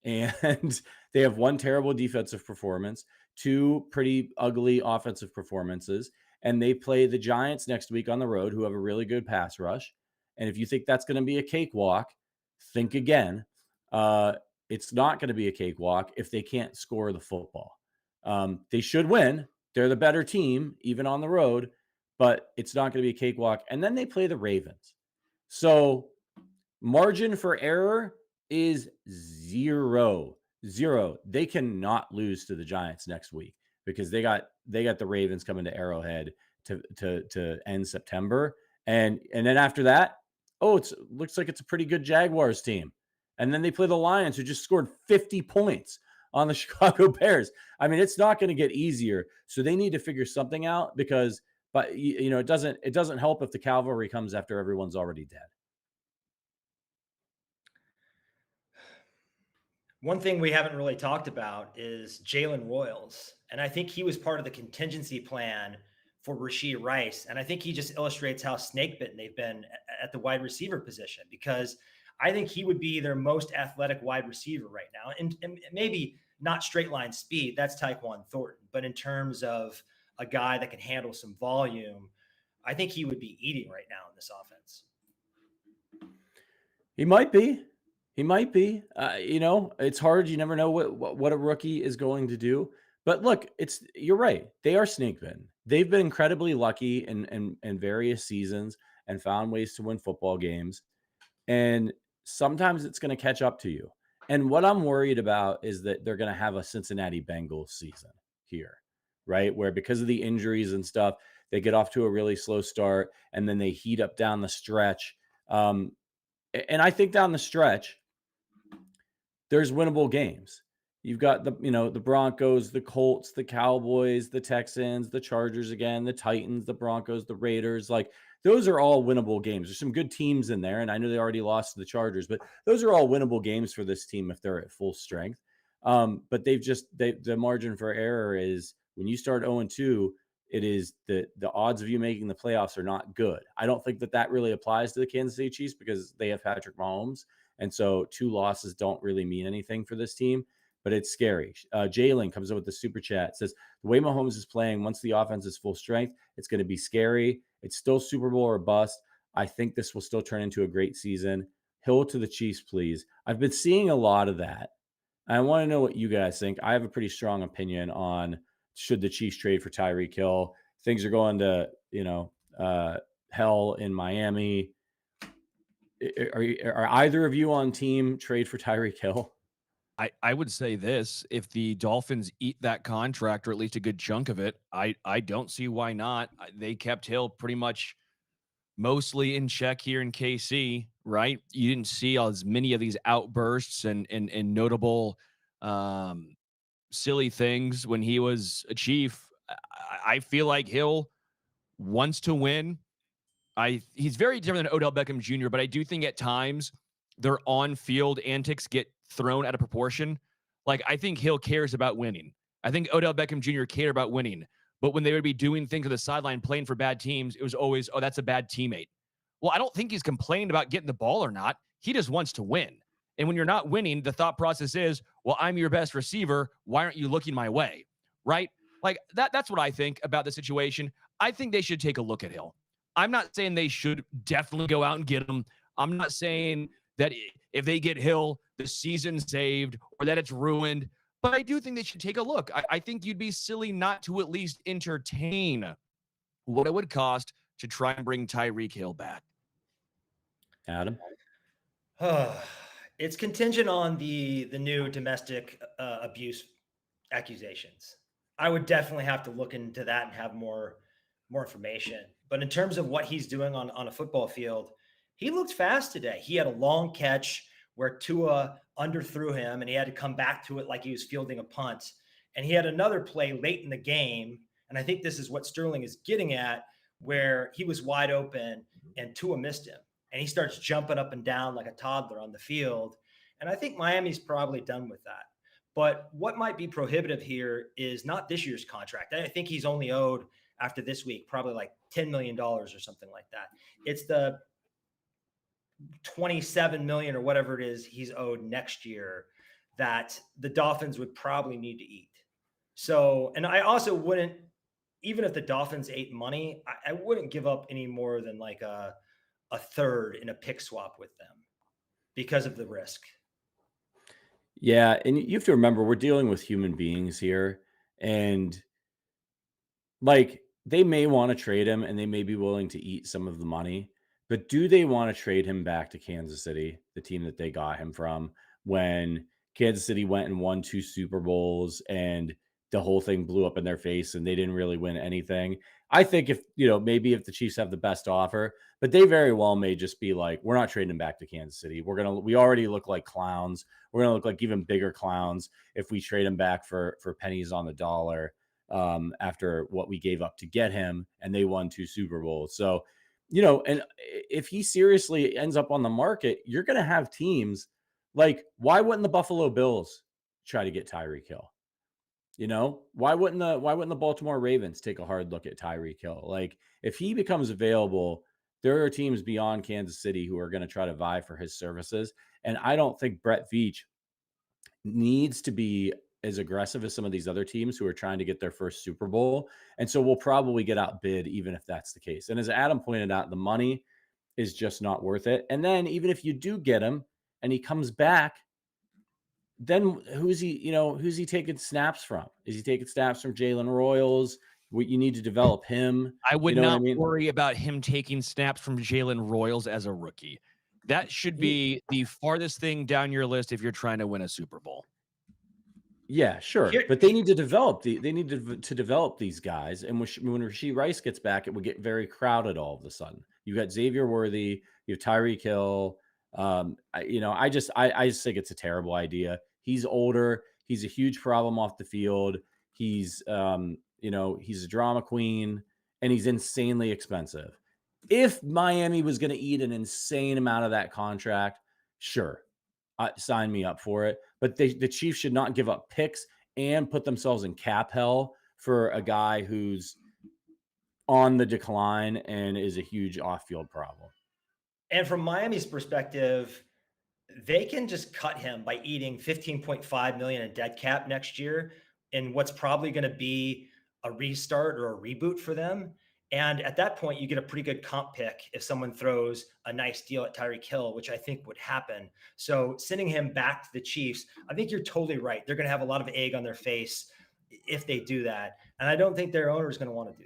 and they have 1 terrible defensive performance, 2 pretty ugly offensive performances, and they play the Giants next week on the road, who have a really good pass rush. And if you think that's going to be a cakewalk, think again. It's not going to be a cakewalk if they can't score the football. They should win. They're the better team, even on the road, but it's not going to be a cakewalk. And then they play the Ravens. So margin for error is 0. They cannot lose to the Giants next week because they got the Ravens coming to Arrowhead to end September. And then after that, it looks like it's a pretty good Jaguars team. And then they play the Lions, who just scored 50 points on the Chicago Bears. I mean, it's not going to get easier. So they need to figure something out but it doesn't help if the cavalry comes after everyone's already dead.
One thing we haven't really talked about is Jalen Royals. And I think he was part of the contingency plan for Rashee Rice. And I think he just illustrates how snake-bitten they've been at the wide receiver position, because I think he would be their most athletic wide receiver right now. And maybe not straight line speed, that's Tyquan Thornton. But in terms of a guy that can handle some volume, I think he would be eating right now in this offense.
He might be. It's hard. You never know what a rookie is going to do. But look, you're right. They are snake bitten. They've been incredibly lucky in various seasons and found ways to win football games. And sometimes it's going to catch up to you. And what I'm worried about is that they're going to have a Cincinnati Bengals season here, right? Where because of the injuries and stuff, they get off to a really slow start and then they heat up down the stretch. And I think down the stretch, there's winnable games. You've got the Broncos, the Colts, the Cowboys, the Texans, the Chargers again, the Titans, the Broncos, the Raiders. those are all winnable games. There's some good teams in there, and I know they already lost to the Chargers, but those are all winnable games for this team if they're at full strength. But the margin for error is when you start 0-2, it is the odds of you making the playoffs are not good. I don't think that really applies to the Kansas City Chiefs because they have Patrick Mahomes. And so 2 losses don't really mean anything for this team, but it's scary. Jalen comes up with the super chat. It says, the way Mahomes is playing, once the offense is full strength, it's going to be scary. It's still Super Bowl or bust. I think this will still turn into a great season. Hill to the Chiefs, please. I've been seeing a lot of that. I want to know what you guys think. I have a pretty strong opinion on should the Chiefs trade for Tyreek Hill. Things are going to, hell in Miami. Are either of you on team trade for Tyreek Hill?
I would say this: if the Dolphins eat that contract, or at least a good chunk of it, I don't see why not. They kept Hill pretty much mostly in check here in KC, right? You didn't see as many of these outbursts and notable silly things when he was a Chief. I feel like Hill wants to win. He's very different than Odell Beckham Jr., but I do think at times their on-field antics get thrown out of proportion. Like, I think Hill cares about winning. I think Odell Beckham Jr. cared about winning. But when they would be doing things on the sideline, playing for bad teams, it was always, oh, that's a bad teammate. Well, I don't think he's complained about getting the ball or not. He just wants to win. And when you're not winning, the thought process is, well, I'm your best receiver. Why aren't you looking my way? Right? Like, that's what I think about the situation. I think they should take a look at Hill. I'm not saying they should definitely go out and get him. I'm not saying that if they get Hill, the season's saved or that it's ruined. But I do think they should take a look. I think you'd be silly not to at least entertain what it would cost to try and bring Tyreek Hill back.
Adam?
It's contingent on the new domestic abuse accusations. I would definitely have to look into that and have more information. But in terms of what he's doing on a football field, he looked fast today. He had a long catch where Tua underthrew him and he had to come back to it like he was fielding a punt. And he had another play late in the game. And I think this is what Sterling is getting at, where he was wide open and Tua missed him. And he starts jumping up and down like a toddler on the field. And I think Miami's probably done with that. But what might be prohibitive here is not this year's contract. I think he's only owed after this week probably like $10 million or something like that. It's the $27 million or whatever it is he's owed next year that the Dolphins would probably need to eat. So, and I also wouldn't, even if the Dolphins ate money, I wouldn't give up any more than like a third in a pick swap with them because of the risk.
Yeah, and you have to remember we're dealing with human beings here, and like they may want to trade him and they may be willing to eat some of the money, but do they want to trade him back to Kansas City, the team that they got him from, when Kansas City went and won 2 Super Bowls and the whole thing blew up in their face and they didn't really win anything? I think if, maybe if the Chiefs have the best offer, but they very well may just be like, we're not trading him back to Kansas City. We already look like clowns. We're going to look like even bigger clowns if we trade him back for pennies on the dollar after what we gave up to get him. And they won 2 Super Bowls. So, and if he seriously ends up on the market, you're going to have teams like, why wouldn't the Buffalo Bills try to get Tyreek Hill? Why wouldn't the Baltimore Ravens take a hard look at Tyreek Hill? Like, if he becomes available, there are teams beyond Kansas City who are going to try to vie for his services. And I don't think Brett Veach needs to be as aggressive as some of these other teams who are trying to get their first Super Bowl. And so we'll probably get outbid even if that's the case. And as Adam pointed out, the money is just not worth it. And then even if you do get him and he comes back, then who's he taking snaps from? Is he taking snaps from Jalen Royals? You need to develop him.
I would not worry about him taking snaps from Jalen Royals as a rookie. That should be the farthest thing down your list if you're trying to win a Super Bowl.
Yeah, sure. But they need to develop to develop these guys. And when Rashee Rice gets back, it would get very crowded all of a sudden. You got Xavier Worthy, you have Tyreek Hill. I just think it's a terrible idea. He's older. He's a huge problem off the field. He's a drama queen and he's insanely expensive. if Miami was going to eat an insane amount of that contract, sure, sign me up for it. But the Chiefs should not give up picks and put themselves in cap hell for a guy who's on the decline and is a huge off-field problem.
And from Miami's perspective, they can just cut him by eating $15.5 million in dead cap next year in what's probably going to be a restart or a reboot for them. And at that point, you get a pretty good comp pick if someone throws a nice deal at Tyreek Hill, which I think would happen. So sending him back to the Chiefs, I think you're totally right. They're going to have a lot of egg on their face if they do that. And I don't think their owner is going to want to do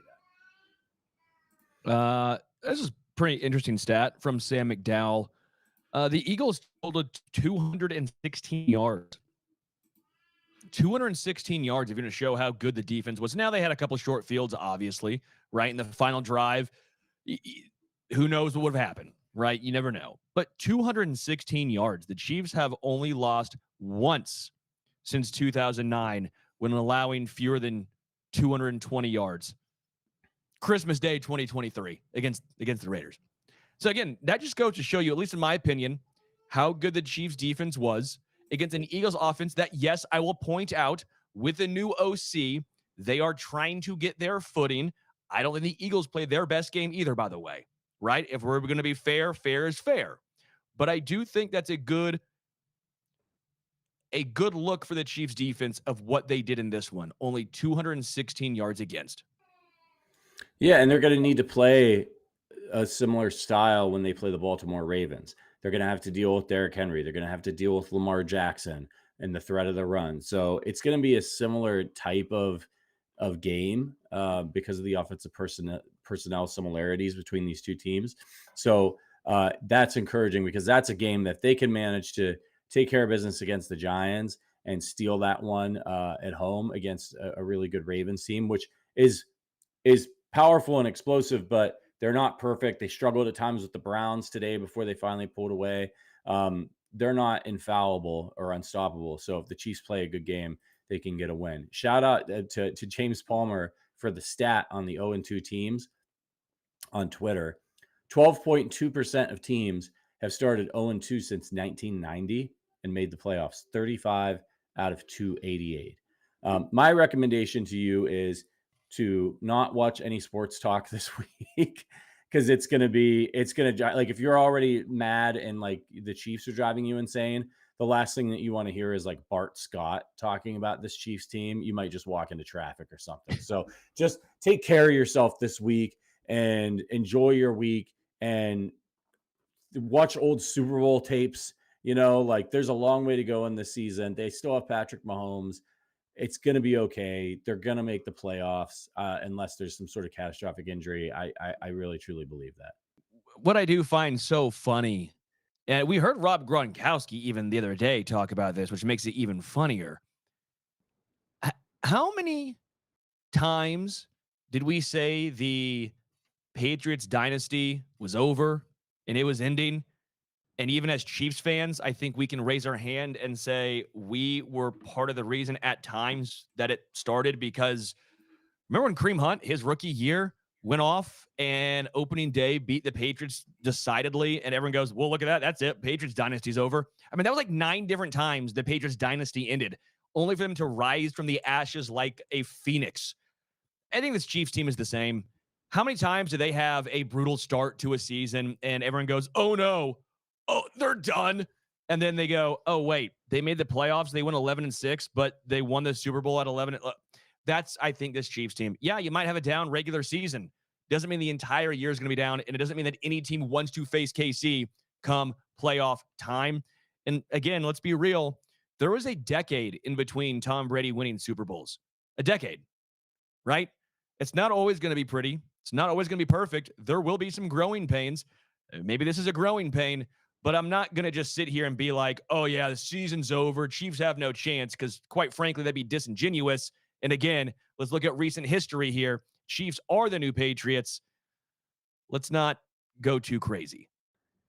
that.
This is a pretty interesting stat from Sam McDowell. The Eagles totaled 216 yards. 216 yards if you're going to show how good the defense was. Now they had a couple of short fields, obviously, right? In the final drive, who knows what would have happened, right? You never know. But 216 yards. The Chiefs have only lost once since 2009 when allowing fewer than 220 yards. Christmas Day 2023 against the Raiders. So again, that just goes to show you, at least in my opinion, how good the Chiefs defense was against an Eagles offense that, yes, I will point out, with a new OC, they are trying to get their footing. I don't think the Eagles played their best game either, by the way, right? If we're going to be fair, fair is fair. But I do think that's a good look for the Chiefs defense of what they did in this one. Only 216 yards against.
Yeah, and they're going to need to play a similar style when they play the Baltimore Ravens. They're going to have to deal with Derrick Henry. They're going to have to deal with Lamar Jackson and the threat of the run. So it's going to be a similar type of game because of the offensive personnel similarities between these two teams. So that's encouraging because that's a game that they can manage to take care of business against the Giants and steal that one at home against a really good Ravens team, which is powerful and explosive, but they're not perfect. They struggled at times with the Browns today before they finally pulled away. They're not infallible or unstoppable. So if the Chiefs play a good game, they can get a win. Shout out to James Palmer for the stat on the 0-2 teams on Twitter. 12.2% of teams have started 0-2 since 1990 and made the playoffs. 35 out of 288. My recommendation to you is to not watch any sports talk this week because it's going to like, if you're already mad and like the Chiefs are driving you insane, the last thing that you want to hear is like Bart Scott talking about this Chiefs team. You might just walk into traffic or something. So just take care of yourself this week and enjoy your week and watch old Super Bowl tapes. You know, like there's a long way to go in this season. They still have Patrick Mahomes. It's going to be okay. They're going to make the playoffs unless there's some sort of catastrophic injury. I really, truly believe that.
What I do find so funny, and we heard Rob Gronkowski even the other day talk about this, which makes it even funnier. How many times did we say the Patriots dynasty was over and it was ending? And even as Chiefs fans, I think we can raise our hand and say we were part of the reason at times that it started, because remember when Kareem Hunt, his rookie year, went off and opening day beat the Patriots decidedly, and everyone goes, well, look at that. That's it. Patriots dynasty's over. I mean, that was like 9 different times the Patriots dynasty ended, only for them to rise from the ashes like a phoenix. I think this Chiefs team is the same. How many times do they have a brutal start to a season and everyone goes, oh no, oh, they're done. And then they go, oh, wait, they made the playoffs. They went 11-6, but they won the Super Bowl at 11. That's, I think, this Chiefs team. Yeah, you might have a down regular season. Doesn't mean the entire year is going to be down. And it doesn't mean that any team wants to face KC come playoff time. And again, let's be real. There was a decade in between Tom Brady winning Super Bowls. A decade, right? It's not always going to be pretty. It's not always going to be perfect. There will be some growing pains. Maybe this is a growing pain. But I'm not going to just sit here and be like, oh, yeah, the season's over. Chiefs have no chance, because quite frankly, that'd be disingenuous. And again, let's look at recent history here. Chiefs are the new Patriots. Let's not go too crazy.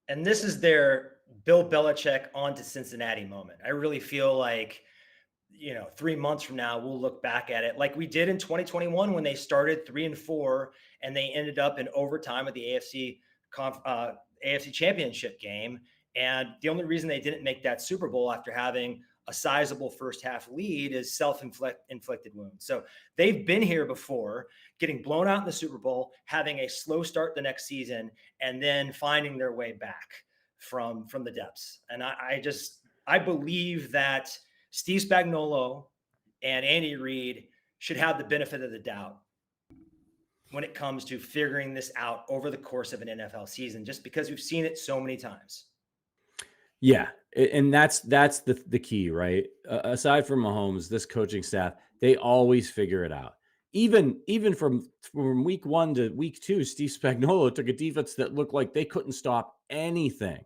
And this is their Bill Belichick on to Cincinnati moment. I really feel like 3 months from now, we'll look back at it like we did in 2021 when they started 3-4 and they ended up in overtime at the AFC Championship game. And the only reason they didn't make that Super Bowl after having a sizable first half lead is self-inflicted wounds. So they've been here before, getting blown out in the Super Bowl, having a slow start the next season, and then finding their way back from the depths. And I believe that Steve Spagnuolo and Andy Reid should have the benefit of the doubt when it comes to figuring this out over the course of an NFL season, just because we've seen it so many times.
Yeah. And that's the key, right? Aside from Mahomes, this coaching staff, they always figure it out. Even from week 1 to week 2, Steve Spagnuolo took a defense that looked like they couldn't stop anything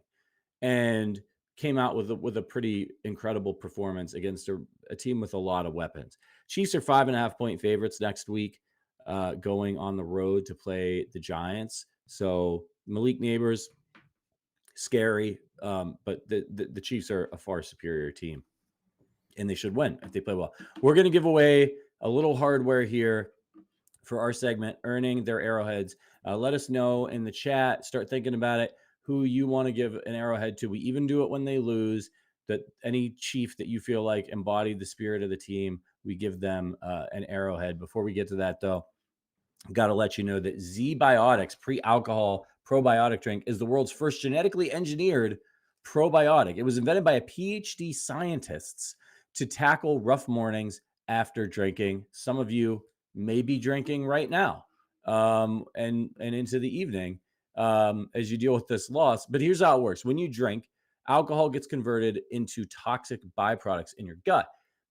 and came out with a pretty incredible performance against a team with a lot of weapons. Chiefs are 5.5-point favorites next week, going on the road to play the Giants. So Malik Neighbors, scary, but the Chiefs are a far superior team, and they should win if they play well. We're going to give away a little hardware here for our segment, Earning Their Arrowheads. Let us know in the chat. Start thinking about it, who you want to give an arrowhead to. We even do it when they lose. That any Chief that you feel like embodied the spirit of the team, we give them an arrowhead. Before we get to that, though, I've got to let you know that Z-Biotics pre-alcohol probiotic drink is the world's first genetically engineered probiotic. It was invented by a PhD scientists to tackle rough mornings after drinking. Some of you may be drinking right now, and into the evening as you deal with this loss. But here's how it works. When you drink, alcohol gets converted into toxic byproducts in your gut.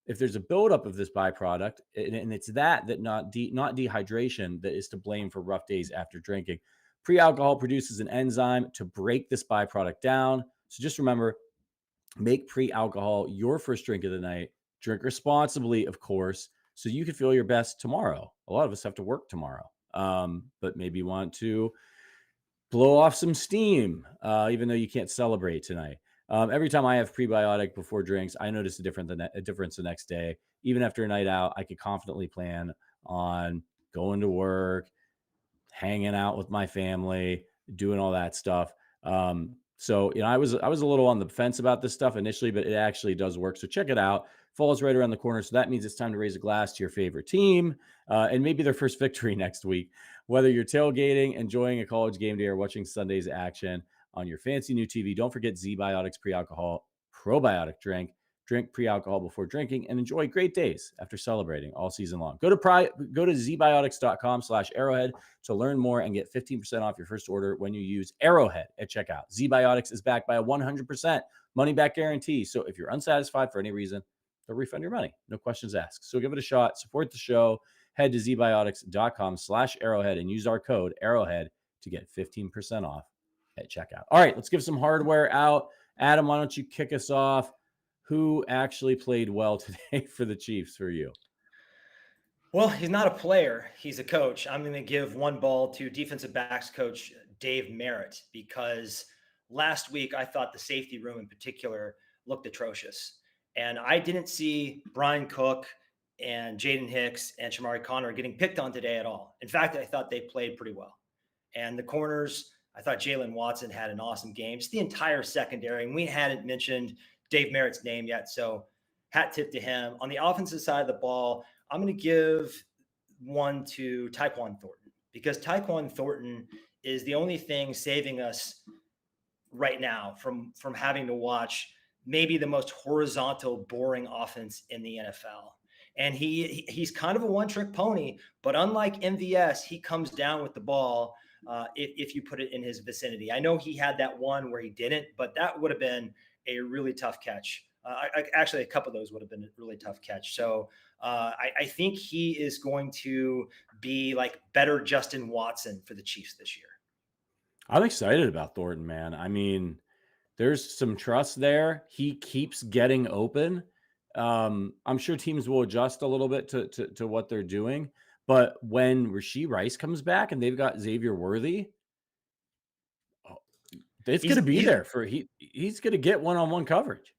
If there's a buildup of this byproduct, and it's not dehydration that is to blame for rough days after drinking, pre-alcohol produces an enzyme to break this byproduct down. So just remember, make pre-alcohol your first drink of the night. Drink responsibly, of course, so you can feel your best tomorrow. A lot of us have to work tomorrow, but maybe want to blow off some steam, even though you can't celebrate tonight. Every time I have prebiotic before drinks, I notice a difference the next day. Even after a night out, I could confidently plan on going to work, hanging out with my family, doing all that stuff. So, I was a little on the fence about this stuff initially, but it actually does work. So check it out. Fall's right around the corner. So that means it's time to raise a glass to your favorite team, and maybe their first victory next week. Whether you're tailgating, enjoying a college game day, or watching Sunday's action on your fancy new TV, don't forget Z-Biotics pre-alcohol probiotic drink. Drink pre-alcohol before drinking and enjoy great days after celebrating all season long. Go to zbiotics.com/arrowhead to learn more and get 15% off your first order when you use Arrowhead at checkout. Z-Biotics is backed by a 100% money-back guarantee. So if you're unsatisfied for any reason, they'll refund your money. No questions asked. So give it a shot. Support the show. Head to zbiotics.com/arrowhead and use our code Arrowhead to get 15% off at checkout. All right, let's give some hardware out. Adam, why don't you kick us off? Who actually played well today for the Chiefs for you?
Well, he's not a player. He's a coach. I'm going to give one ball to defensive backs coach Dave Merritt, because last week I thought the safety room in particular looked atrocious. And I didn't see Brian Cook and Jaden Hicks and Shamari Connor getting picked on today at all. In fact, I thought they played pretty well. And the corners, I thought Jalen Watson had an awesome game. Just the entire secondary. And we hadn't mentioned Dave Merritt's name yet, so hat tip to him. On the offensive side of the ball, I'm going to give one to Tyquan Thornton, because Tyquan Thornton is the only thing saving us right now from having to watch maybe the most horizontal, boring offense in the NFL. And he's kind of a one-trick pony, but unlike MVS, he comes down with the ball if you put it in his vicinity. I know he had that one where he didn't, but that would have been a really tough catch. Actually, a couple of those would have been a really tough catch. So I think he is going to be like better Justin Watson for the Chiefs this year.
I'm excited about Thornton, man. I mean, there's some trust there. He keeps getting open. I'm sure teams will adjust a little bit to what they're doing. But when Rashee Rice comes back and they've got Xavier Worthy, it's going to be there for he's going to get one-on-one coverage.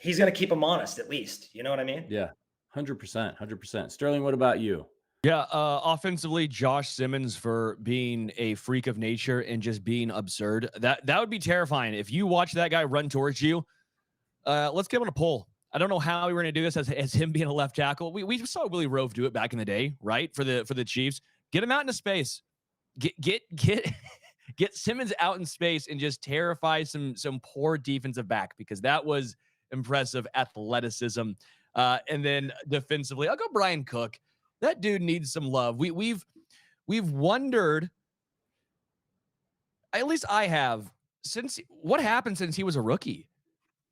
he's going to keep him honest at least. You know what I mean?
Yeah, 100%. Sterling, what about you?
Yeah, offensively, Josh Simmons for being a freak of nature and just being absurd. That would be terrifying. If you watch that guy run towards you, let's get him on a poll. I don't know how we were going to do this as him being a left tackle. We saw Willie Rove do it back in the day, right? For the Chiefs. Get him out into space. Get Simmons out in space and just terrify some poor defensive back, because that was impressive athleticism. And then defensively, I'll go Brian Cook. That dude needs some love. We've wondered, at least I have, since what happened since he was a rookie.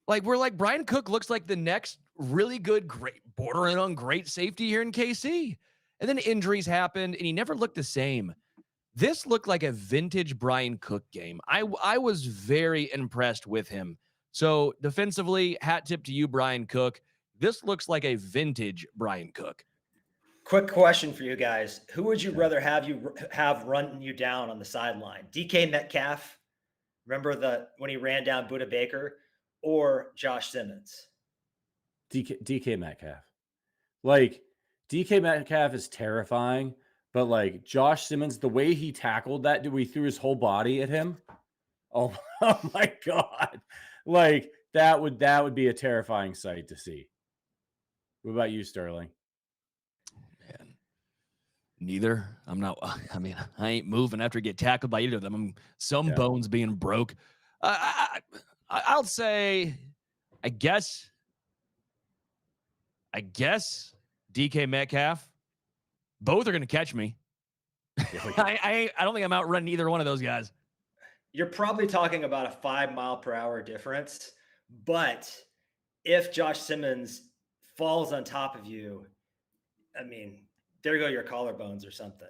Like, we're like, Brian Cook looks like the next really good, great, bordering on great safety here in KC. And then injuries happened and he never looked the same. This looked like a vintage Brian Cook game. I was very impressed with him. So defensively, hat tip to you, Brian Cook. This looks like a vintage Brian Cook.
Quick question for you guys. Who would you rather have run you down on the sideline? DK Metcalf, remember when he ran down Budda Baker, or Josh Simmons?
DK Metcalf. Like, DK Metcalf is terrifying, but like Josh Simmons, the way he tackled that dude, he threw his whole body at him. Oh my God. Like, that would be a terrifying sight to see. What about you, Sterling?
Man, neither. I ain't moving after I get tackled by either of them. Bones being broke. I'll say, I guess DK Metcalf. Both are going to catch me. I don't think I'm outrunning either one of those guys.
You're probably talking about a 5 mile per hour difference, but if Josh Simmons falls on top of you, I mean, there go your collarbones or something.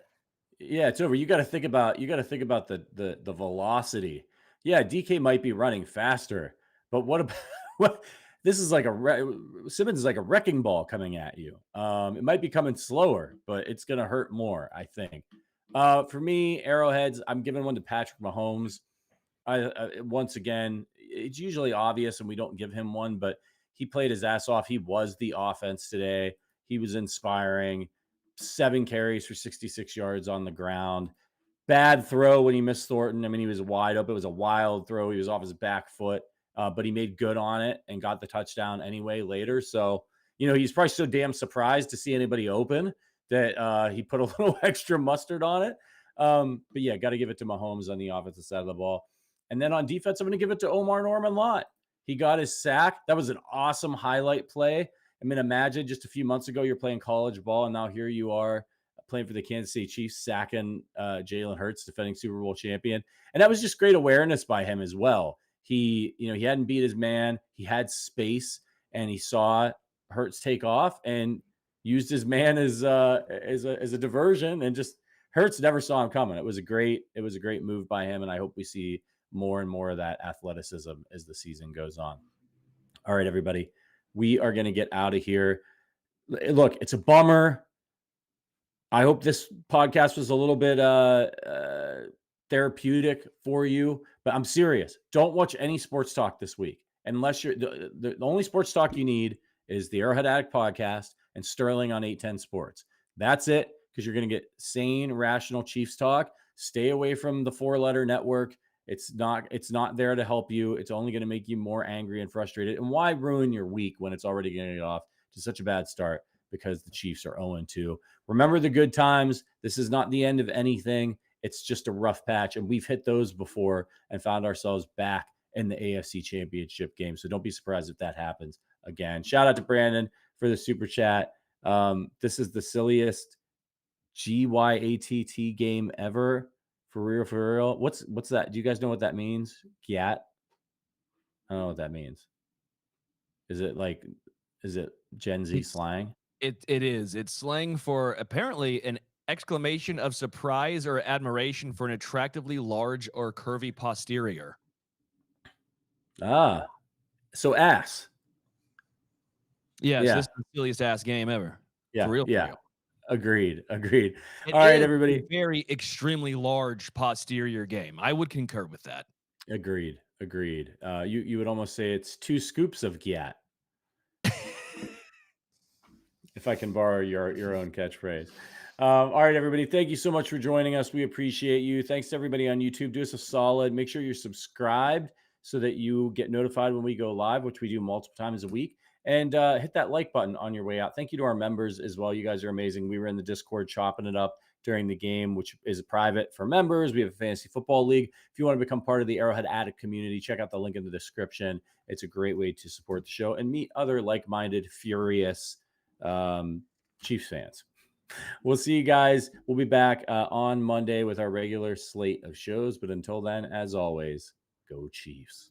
Yeah, it's over. You got to think about the velocity. Yeah, DK might be running faster, but what about this is like Simmons is like a wrecking ball coming at you. It might be coming slower, but it's going to hurt more, I think. For me, Arrowheads, I'm giving one to Patrick Mahomes. Once again, it's usually obvious and we don't give him one, but he played his ass off. He was the offense today. He was inspiring. 7 carries for 66 yards on the ground. Bad throw when he missed Thornton. I mean, he was wide open. It was a wild throw. He was off his back foot, but he made good on it and got the touchdown anyway later. So, he's probably so damn surprised to see anybody open that he put a little extra mustard on it. But yeah, got to give it to Mahomes on the offensive side of the ball. And then on defense, I'm going to give it to Omar Norman-Lott. He got his sack. That was an awesome highlight play. I mean, imagine just a few months ago, you're playing college ball, and now here you are playing for the Kansas City Chiefs, sacking Jalen Hurts, defending Super Bowl champion. And that was just great awareness by him as well. He hadn't beat his man. He had space, and he saw Hurts take off and used his man as a diversion, and just Hurts never saw him coming. It was a great move by him, and I hope we see more and more of that athleticism as the season goes on. All right, everybody, we are going to get out of here. Look, it's a bummer. I hope this podcast was a little bit therapeutic for you, but I'm serious. Don't watch any sports talk this week unless you're the only sports talk you need is the Arrowhead Addict podcast and Sterling on 810 Sports. That's it, because you're going to get sane, rational Chiefs talk. Stay away from the 4-letter network. It's not there to help you. It's only going to make you more angry and frustrated. And why ruin your week when it's already going to get off to such a bad start because the Chiefs are 0-2? Remember the good times. This is not the end of anything. It's just a rough patch. And we've hit those before and found ourselves back in the AFC Championship game. So don't be surprised if that happens again. Shout out to Brandon for the super chat. This is the silliest GYATT game ever. For real. What's that? Do you guys know what that means? Gyat? I don't know what that means. Is it Gen Z slang?
It is. It's slang for apparently an exclamation of surprise or admiration for an attractively large or curvy posterior.
Ah, so ass.
Yes, this is the silliest ass game ever.
Yeah,
for real.
Agreed. All
It
right,
is
everybody.
a very extremely large posterior game. I would concur with that.
Agreed. You would almost say it's 2 scoops of Gyat. if I can borrow your own catchphrase. All right, everybody. Thank you so much for joining us. We appreciate you. Thanks to everybody on YouTube. Do us a solid. Make sure you're subscribed so that you get notified when we go live, which we do multiple times a week. And hit that like button on your way out. Thank you to our members as well. You guys are amazing. We were in the Discord chopping it up during the game, which is private for members. We have a fantasy football league. If you want to become part of the Arrowhead Addict community, check out the link in the description. It's a great way to support the show and meet other like-minded, furious Chiefs fans. We'll see you guys. We'll be back on Monday with our regular slate of shows. But until then, as always, go Chiefs.